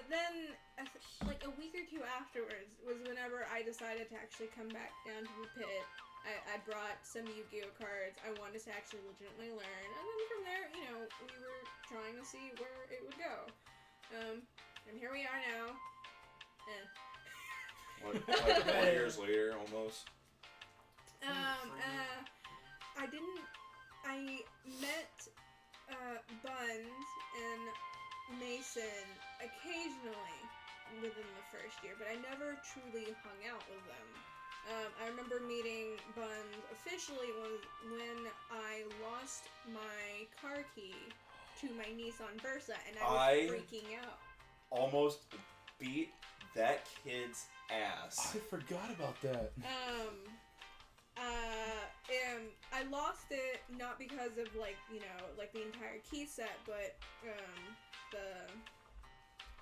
then, like a week or two afterwards, was whenever I decided to actually come back down to the pit. I brought some Yu-Gi-Oh cards. I wanted to actually legitimately learn, and then from there, we were trying to see where it would go. And here we are now. Like 4 years later, almost. I met Buns and Maysun occasionally within the first year, but I never truly hung out with them. I remember meeting Buns officially when I lost my car key to my Nissan Versa, and I was freaking out. Almost beat that kid's ass. I forgot about that. And I lost it not because of like the entire key set, but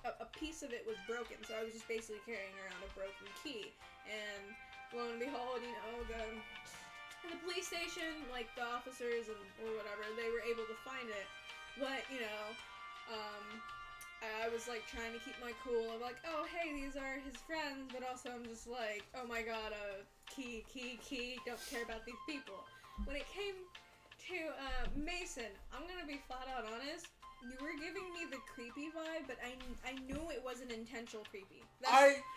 a piece of it was broken, so I was just basically carrying around a broken key. And lo and behold, the police station, like the officers or whatever, they were able to find it. But I was like trying to keep my cool. I'm like, oh hey, these are his friends, but also I'm just like, oh my god, key, don't care about these people. When it came to Maysun, I'm gonna be flat out honest. You were giving me the creepy vibe, but I knew it wasn't intentional creepy.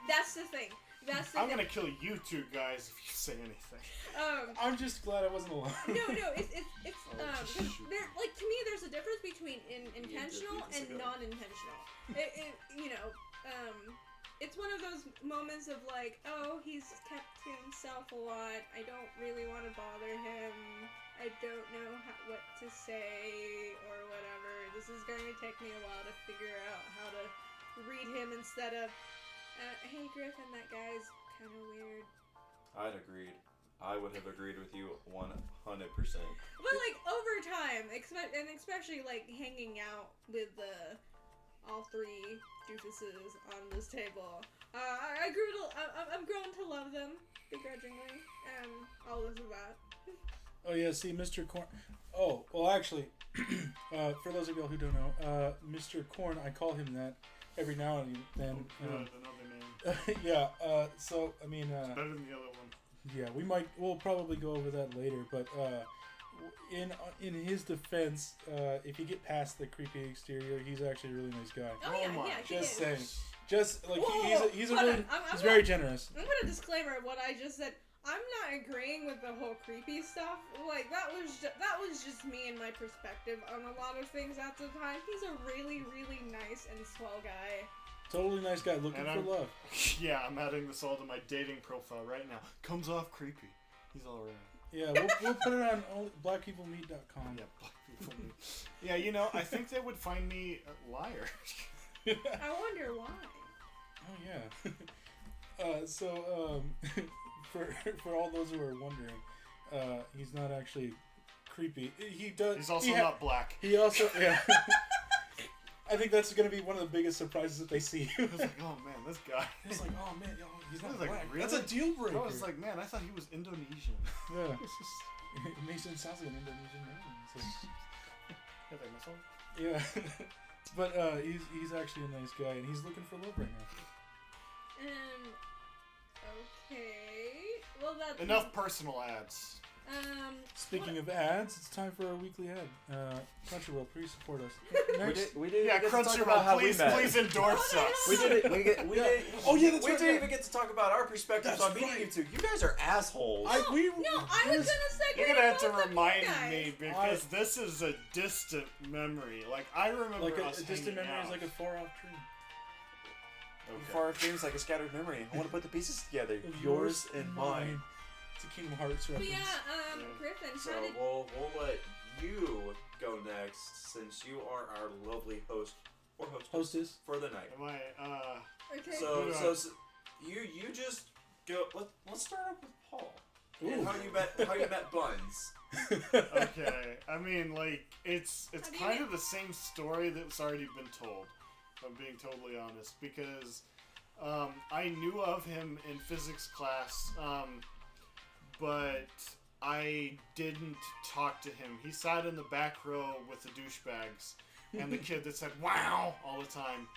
That's the thing. I'm gonna kill you two guys if you say anything. I'm just glad I wasn't alone. No, it's there, like, to me, there's a difference between intentional and non-intentional. It's one of those moments of like, oh, he's kept to himself a lot. I don't really want to bother him. I don't know what to say or whatever. This is going to take me a while to figure out how to read him instead of, hey Griffin, that guy's kind of weird. I'd agreed. I would have agreed with you 100%. But like over time, and especially like hanging out with all three doofuses on this table, I'm grown to love them begrudgingly, and all this of that. Oh yeah, see, Mr. Corn. Oh, well, actually, for those of y'all who don't know, Mr. Corn, I call him that every now and then. Another name. Yeah. So I mean, it's better than the other one. Yeah, we'll probably go over that later. But in his defense, if you get past the creepy exterior, he's actually a really nice guy. Oh yeah, just saying. Just like Whoa, he's very generous. I'm gonna disclaimer what I just said. I'm not agreeing with the whole creepy stuff. Like that was just me and my perspective on a lot of things at the time. He's a really, really nice and swell guy. Totally nice guy looking for love. Yeah, I'm adding this all to my dating profile right now. Comes off creepy. He's alright. Yeah, we'll put it on blackpeoplemeet.com. Yeah, blackpeoplemeet. Yeah, I think they would find me a liar. I wonder why. Oh yeah. So for all those who are wondering, he's not actually creepy. He's also not black. He also I think that's going to be one of the biggest surprises that they see. I was like, oh man, this guy. It's like, oh man, he's not black. Like, really? That's a deal breaker. I was like, man, I thought he was Indonesian. Yeah. Maysun sounds like an Indonesian name. So. Have I missed one? Yeah. But he's actually a nice guy, and he's looking for love right now. Okay. Well, that's enough personal ads. Speaking of ads, it's time for our weekly ad. Crunchyroll, please support us. Next. We did Yeah, get to talk about Crunchyroll, how we met. please endorse us. We did it. We did. Oh, yeah, that's we right, didn't yeah. even get to talk about our perspectives That's on meeting right. you two. You guys are assholes. No, I was gonna say. You're gonna have to both of you remind guys. me because this is a distant memory. Like I remember Like us a distant hanging memory is out. like a far-off dream. Far dreams like a scattered memory. I want to put the pieces together. Of Yours and mine. It's a Kingdom Hearts But reference. yeah, Griffin, So how did... we'll let you go next since you are our lovely host or Hostess. for the night. Am I? Okay. So, Who so you just go. Let's start up with Paul. Ooh. And how you met Buns. Okay. I mean, like it's How do you kind get- of the same story that's already been told. If I'm being totally honest, because I knew of him in physics class, but I didn't talk to him. He sat in the back row with the douchebags and the kid that said "wow" all the time,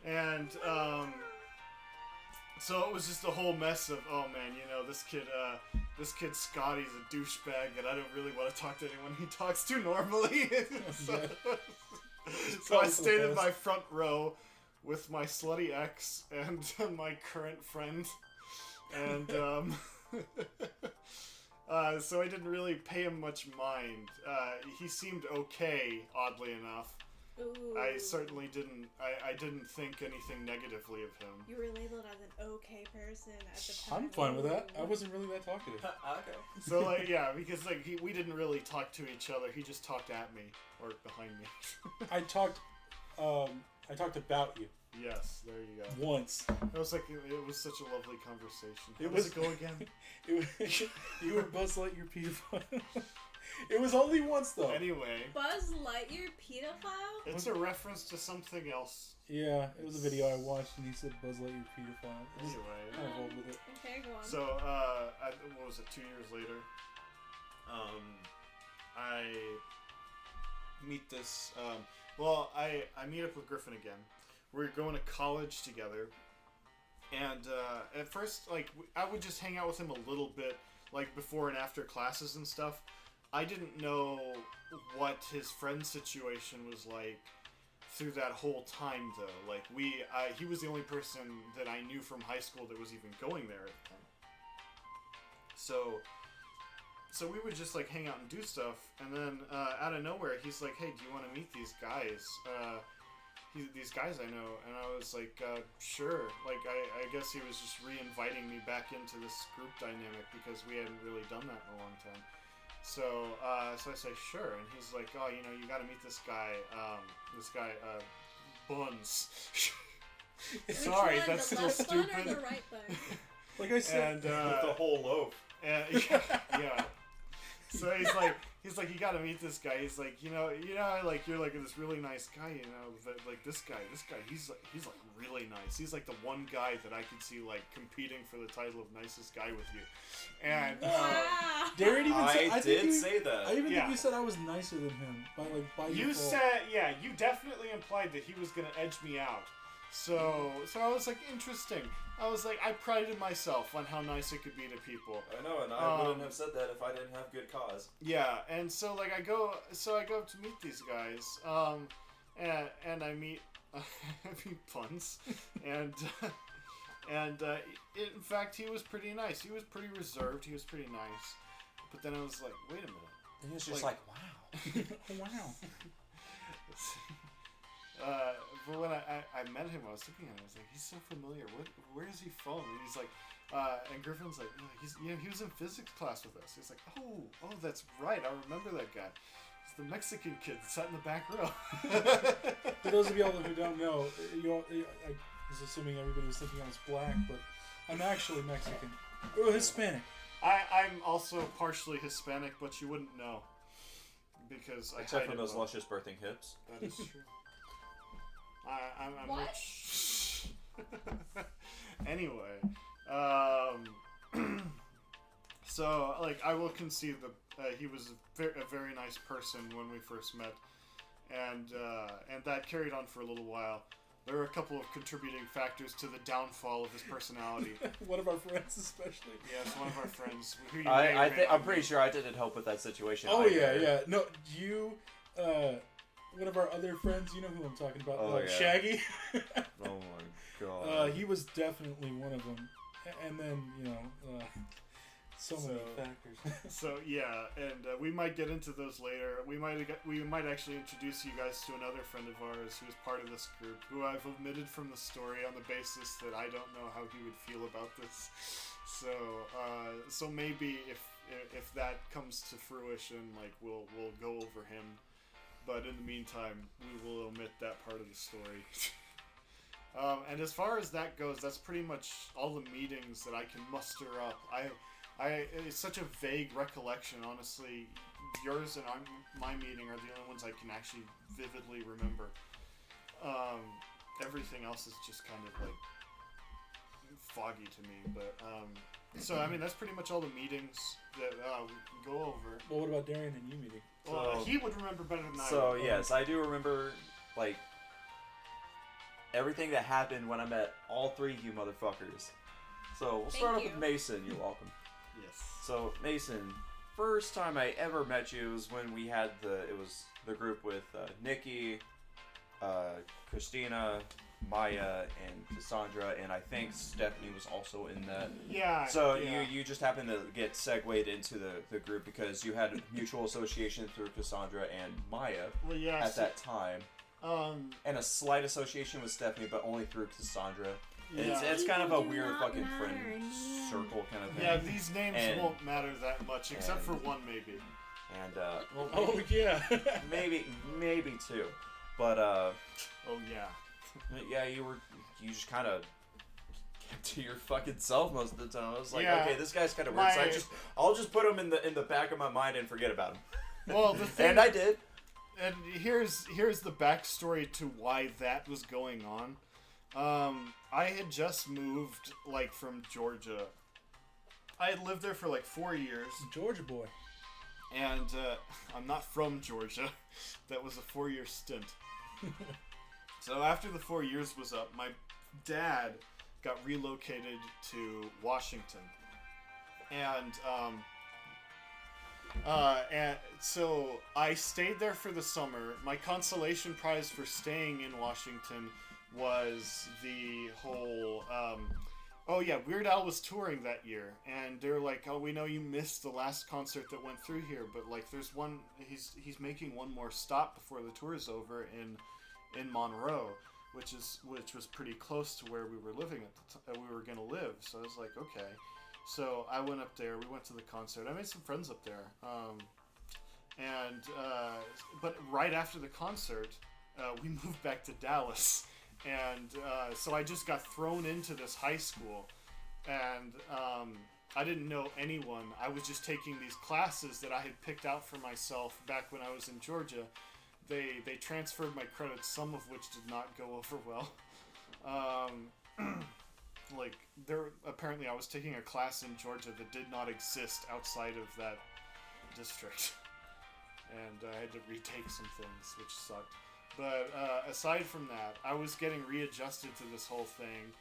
and so it was just a whole mess of, oh man, you know, this kid Scotty's a douchebag, and I don't really want to talk to anyone he talks to normally. So I stayed in my front row with my slutty ex and my current friend, and so I didn't really pay him much mind. He seemed okay, oddly enough. Ooh. I certainly didn't. I didn't think anything negatively of him. You were labeled as an okay person at the time. I'm fine with that. I wasn't really that talkative. Okay. So like, yeah, because like we didn't really talk to each other. He just talked at me or behind me. I talked about you Yes, there you go. once. It was like it was such a lovely conversation. It How was- does it go again? You were Buzz Lightyear pedophile. It was only once though. Anyway, Buzz Lightyear pedophile? it's a reference to something else. Yeah, it was a video I watched and he said Buzz Lightyear pedophile. It was Anyway, kind of old with it. Okay, go on. so what was it? 2 years later, I meet this. Well, I meet up with Griffin again. We're going to college together, and at first, like I would just hang out with him a little bit, like before and after classes and stuff. I didn't know what his friend situation was like through that whole time, though. Like he was the only person that I knew from high school that was even going there at the time. So we would just like hang out and do stuff, and then out of nowhere, he's like, "Hey, do you want to meet these guys? These guys I know." And I was like, "Sure." Like I guess he was just re-inviting me back into this group dynamic because we hadn't really done that in a long time. So I say sure, and he's like, "Oh, you know, you got to meet this guy, Buns." Which Sorry, one, that's the still left bun or stupid. the right bun? Like I said, And With the whole loaf. yeah. So he's like, you gotta meet this guy. He's like, you know, like you're like this really nice guy, you know, but like this guy, he's like really nice. He's like the one guy that I could see like competing for the title of nicest guy with you. And Wow. Darren even said, I think did you- say that. I even Yeah. think you said I was nicer than him by you default. said, yeah, you definitely implied that he was gonna edge me out. So I was like, interesting. I was like, I prided myself on how nice it could be to people. I know, and I wouldn't have said that if I didn't have good cause. Yeah, and so like I go to meet these guys, and I meet I meet Puns, and in fact he was pretty nice. He was pretty reserved. He was pretty nice. But then I was like, wait a minute. And he was just Like- like, wow. Oh, wow. But when I met him, I was looking at him. I was like, he's so familiar. Where is he from? And he's like, and Griffin's like, he was in physics class with us. He's like, oh, that's right. I remember that guy. It's the Mexican kid that sat in the back row. For those of y'all who don't know, I was assuming everybody was thinking I was black, but I'm actually Mexican. Or Hispanic. I'm also partially Hispanic, but you wouldn't know because I Except hide for it those well. luscious birthing hips. That is true. I'm What? rich. Anyway, so like I will concede that he was a very nice person when we first met, and that carried on for a little while. there are a couple of contributing factors to the downfall of his personality. One of our friends, especially. Yes, one of our friends. Who you may or may I'm not pretty meet. sure I didn't help with that situation. Oh either. yeah. No, you. One of our other friends. You know who I'm talking about? Oh, yeah. Shaggy. Oh my god. He was definitely one of them. And then so many factors. So yeah, and we might get into those later. We might actually introduce you guys to another friend of ours who is part of this group, who I've omitted from the story on the basis that I don't know how he would feel about this. So maybe if that comes to fruition, like we'll go over him. But in the meantime, we will omit that part of the story. And as far as that goes, that's pretty much all the meetings that I can muster up. It's such a vague recollection, honestly. Yours and my meeting are the only ones I can actually vividly remember. Everything else is just kind of like foggy to me. But so I mean, that's pretty much all the meetings that we can go over. Well, what about Darian and you meeting? Well, So- he would remember better than I would. So yes, I do remember like everything that happened when I met all three of you motherfuckers. So we'll start off Thank with you. Maysun. You're welcome. Yes. So Maysun, first time I ever met you was when we had the group with Nikki, Christina, Maya, and Cassandra, and I think Stephanie was also in that. Yeah. So yeah. you just happened to get segued into the group because you had a mutual association through Cassandra and Maya Well, yeah. at that time, and a slight association with Stephanie, but only through Cassandra. Yeah. It's kind of a Do weird not fucking matter friend in the end. circle kind of thing. Yeah, these names And- won't matter that much, except for and- one maybe. And well, Oh yeah. maybe two, but Oh yeah. yeah, you just kind of kept to your fucking self most of the time. I was like, Yeah. okay, this guy's kind of weird. So My- I'll just put him in the back of my mind and forget about him. Well, the thing, And I did. and here's the backstory to why that was going on. I had just moved like from Georgia. I had lived there for like 4 years, Georgia boy. and I'm not from Georgia. That was a 4-year stint. So after the 4 years was up, my dad got relocated to Washington, and so I stayed there for the summer. My consolation prize for staying in Washington was the whole. Oh yeah, Weird Al was touring that year, and they're like, "Oh, we know you missed the last concert that went through here, but like, there's one. He's making one more stop before the tour is over in Monroe, which was pretty close to where we were living at the we were gonna live. So I was like, okay. So I went up there. We went to the concert. I made some friends up there. But right after the concert, we moved back to Dallas. And so I just got thrown into this high school, and I didn't know anyone. I was just taking these classes that I had picked out for myself back when I was in Georgia. They transferred my credits, some of which did not go over well. Apparently I was taking a class in Georgia that did not exist outside of that district, and I had to retake some things, which sucked. But aside from that, I was getting readjusted to this whole thing.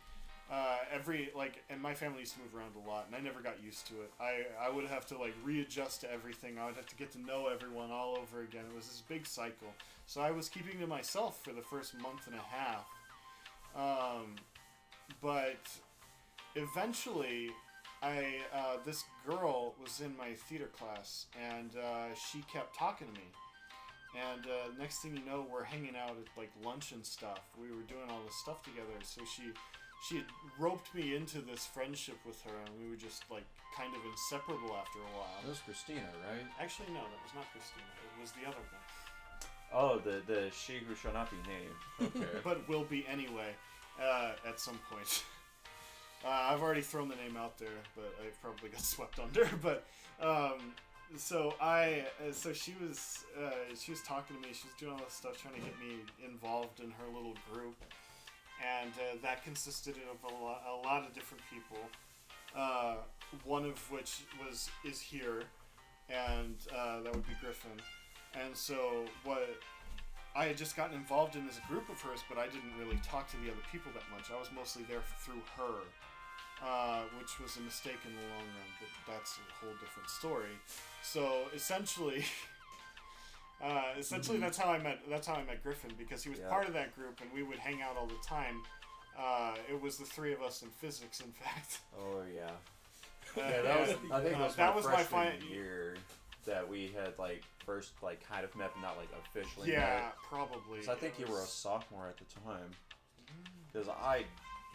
And my family used to move around a lot, and I never got used to it. I would have to readjust to everything. I would have to get to know everyone all over again. It was this big cycle. So I was keeping to myself for the first month and a half. But eventually, this girl was in my theater class, and she kept talking to me. And next thing you know, we're hanging out at lunch and stuff. We were doing all this stuff together. So she had roped me into this friendship with her, and we were just kind of inseparable after a while. That was Christina, right? Actually, no, that was not Christina. It was the other one. Oh, the she who shall not be named. Okay. But will be anyway at some point. I've already thrown the name out there, but I probably got swept under. But so she was talking to me. She was doing all this stuff, trying to get me involved in her little group, and that consisted of a lot of different people. One of which is here, and that would be Griffin. And so I had just gotten involved in this group of hers, but I didn't really talk to the other people that much. I was mostly there through her, which was a mistake in the long run, but that's a whole different story. So essentially, that's how I met Griffin, because he was part of that group, and we would hang out all the time. It was the three of us in physics, in fact. Oh yeah. I think it was that my was freshman my year that we had like first like kind of met, but not like officially yeah, met. probably. So I think you were a sophomore at the time. Because I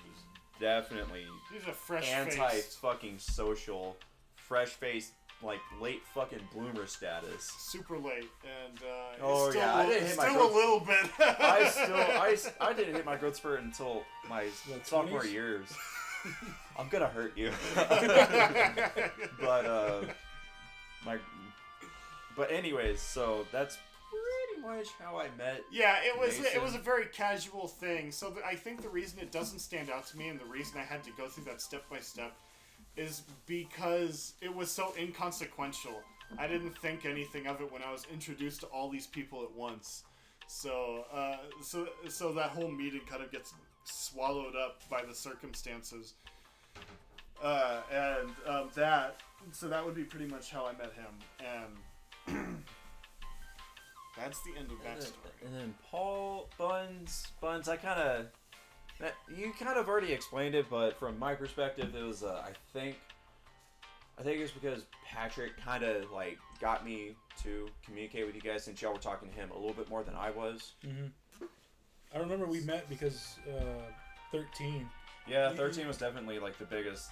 was definitely He's a fresh anti-fucking social, fresh-faced, like late fucking bloomer status. super late, and Oh, still, yeah, I didn't hit my still growth- a little bit. I didn't hit my growth spurt until my sophomore 20s? years. I'm gonna hurt you. But anyways, so that's pretty much how I met. Yeah, it Maysun. was a very casual thing. So I think the reason it doesn't stand out to me, and the reason I had to go through that step by step, is because it was so inconsequential. I didn't think anything of it when I was introduced to all these people at once. So so that whole meeting kind of gets swallowed up by the circumstances. So that would be pretty much how I met him, and that's the end of that story. And then Paul Buns, I kind of, you kind of already explained it, but from my perspective, it was I think it's because Patrick kind of like got me to communicate with you guys, since y'all were talking to him a little bit more than I was. Mm-hmm. I remember we met because 13. Yeah, 13 was definitely like the biggest,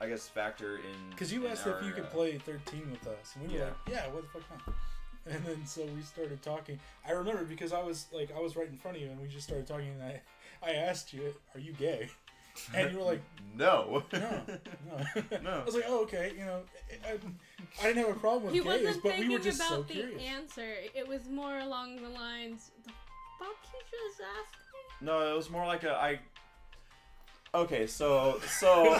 I guess, factor in. Because you asked if you could play 13 with us, and we were like, "Yeah, what the fuck not?" And then so we started talking. I remember because I was right in front of you, and we just started talking. And I asked you, "Are you gay?" And you were like, No. No. No. I was like, "Oh, okay." You know, I didn't have a problem with He gays, wasn't but we were thinking just so about the curious. answer. It was more along the lines, the fuck you just asked me? No, it was more like Okay, so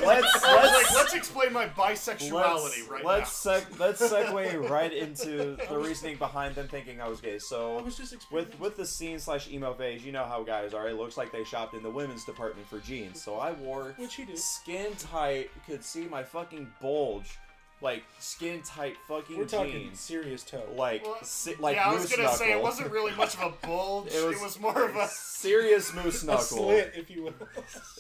let's explain my bisexuality let's now. let's segue right into the reasoning behind them thinking I was gay. I So was just explaining. with the scene/emo phase, you know how guys are. It looks like they shopped in the women's department for jeans. So I wore Which he did. skin tight, could see my fucking bulge, like skin tight fucking We're talking jeans, serious toe. like Well, like yeah, I was moose gonna say it knuckle. wasn't really much of a bulge. It was more of a. serious moose A knuckle. slit, if you will.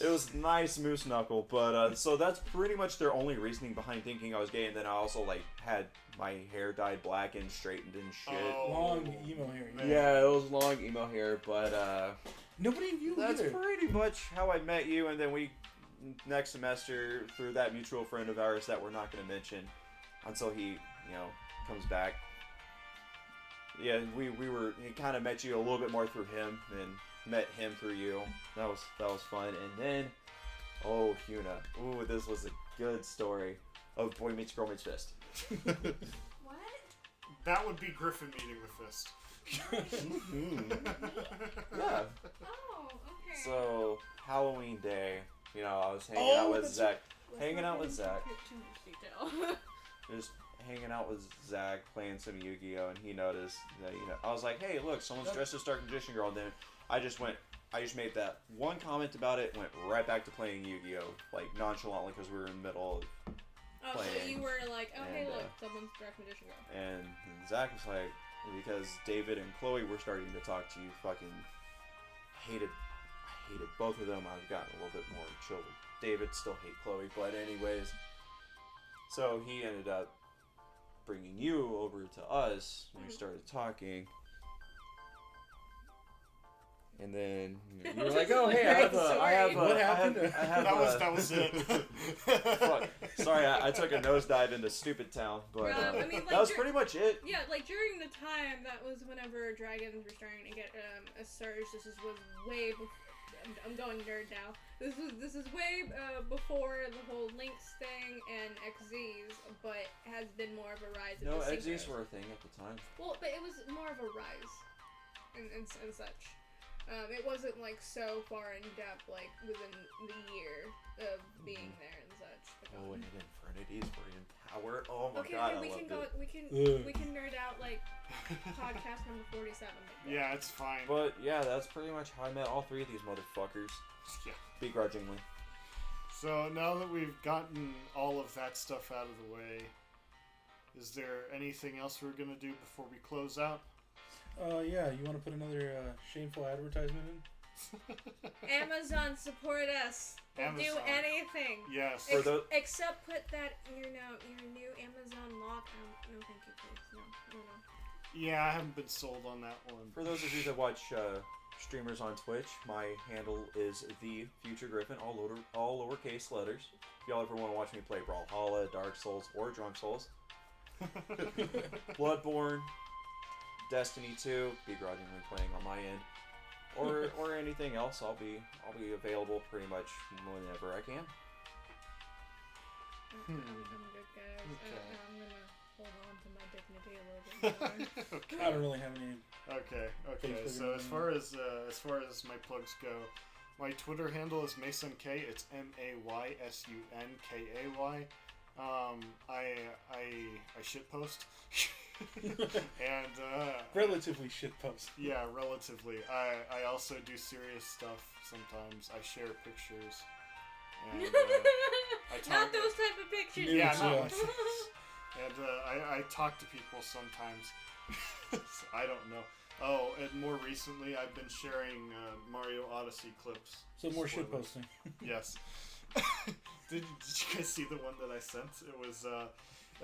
It was nice moose knuckle, but so that's pretty much their only reasoning behind thinking I was gay. And then I also like had my hair dyed black and straightened and shit. Oh. Long emo hair. Yeah, it was long emo hair, but Nobody knew that's either. pretty much how I met you. And then we next semester through that mutual friend of ours that we're not going to mention until he comes back. Yeah, we kind of met you a little bit more through him and met him through you. That was fun. And then Huna. Ooh, this was a good story of Boy Meets Girl Meets Fist. What? That would be Griffin meeting the fist. Yeah. Oh, okay. So Halloween day, I was hanging Oh, out with that's Zach. Let's hanging not out with get Zach. into too much detail. Just hanging out with Zach, playing some Yu-Gi-Oh, and he noticed that I was like, "Hey, look, someone's dressed as Dark Magician Girl." And then I just made that one comment about it, went right back to playing Yu-Gi-Oh, like nonchalantly, because we were in the middle of. Oh, so Playing. you were like, oh, hey, And, look, someone's Dark Magician Girl. And Zach was like, because David and Chloe were starting to talk to you, fucking I hated both of them. I've gotten a little bit more chill with David, still hate Chloe, but anyways. So he ended up bringing you over to us when we started talking. And then you were like, "Oh, hey, I have What happened? That was it. Fuck. Sorry, I took a nosedive into Stupid Town, but I mean, like, that was pretty much it. Yeah, like during the time, that was whenever dragons were starting to get a surge. This was way before. I'm going nerd now. This is way before the whole Lynx thing and XZs, but has been more of a rise. No, of the XZs synchros. were a thing at the time. Well, but it was more of a rise, and such. It wasn't like so far in depth, like within the year of being there and such. Oh, and Infernities were in power. Oh my Okay, god, we I can loved go. it. We can nerd out like podcast number 47. Yeah, it's fine. But yeah, that's pretty much how I met all three of these motherfuckers. Yeah. Begrudgingly. So now that we've gotten all of that stuff out of the way, is there anything else we're gonna do before we close out? Yeah, you want to put another shameful advertisement in? Amazon, support us. We'll do Amazon. anything. Yes. For the- Except put that your new Amazon lock. No, thank you, please. No. Yeah, I haven't been sold on that one. For those of you that watch streamers on Twitch, my handle is the Future Griffin, all lowercase letters. If y'all ever want to watch me play Brawlhalla, Dark Souls, or Drunk Souls, Bloodborne, Destiny 2, begrudgingly playing on my end, or anything else, I'll be available pretty much whenever I can. I'm good, guys. Okay. I'm gonna hold on to my dignity a little bit more. Okay. I don't really have any. Okay. Facebook So and as far as my plugs go, my Twitter handle is Maysun K. It's MAYSUNKAY. I shitpost. And Relatively shitpost. yeah, relatively. I also do serious stuff sometimes. I share pictures. And Not those type of pictures. Nudes, yeah, yeah. not and I talk to people sometimes. I don't know. Oh, and more recently, I've been sharing Mario Odyssey clips. So more Spoilers. shitposting. Yes. did you guys see the one that I sent? It was.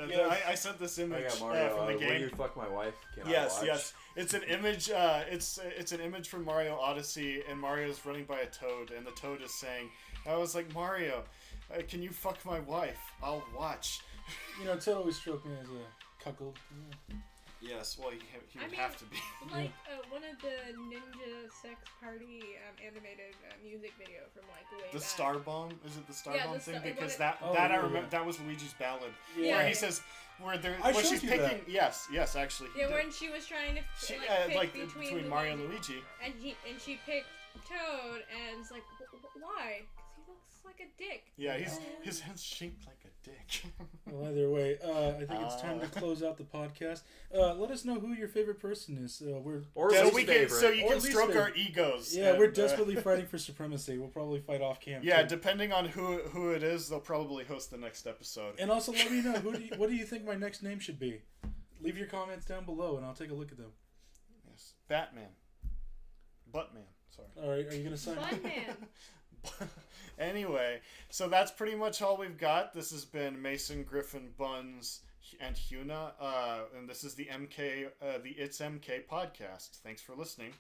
Yes. I sent this Oh image yeah, Mario, from the will game. you fuck my wife? Can I Yes, watch? yes. It's an image. It's an image from Mario Odyssey, and Mario's running by a toad, and the toad is saying, "I was like Mario, can you fuck my wife? I'll watch." You know, Ted always struck me as a cuckold. Yes. Well, he I would mean, have to be. Like one of the Ninja Sex Party animated music video from like way The back. Star Bomb? Is it the Star Yeah, Bomb the thing? Star- Because what that Oh, that I yeah, remember yeah. that was Luigi's Ballad, Yeah. where he says where they're I when showed she's you picking. that. Yes, actually. He Yeah, did. when she was trying to She, pick like between Mario and Luigi. and she picked Toad, and it's like, why? Because he looks like a dick. Yeah, his head's shaped like a dick. Well, either way, I think it's time to close out the podcast. Let us know who your favorite person is. We're Or so least we favorite. can you Or can least stroke our favorite. egos. yeah, and, we're desperately fighting for supremacy. We'll probably fight off camp. Yeah, too. depending on who it is, they'll probably host the next episode. And also let me know what do you think my next name should be? Leave your comments down below, and I'll take a look at them. Yes, Batman, Buttman. Sorry. All right, are you gonna sign? Bunman. Anyway, so that's pretty much all we've got. This has been Maysun, Griffin, Buns, and Huna, and this is the It's MK podcast. Thanks for listening.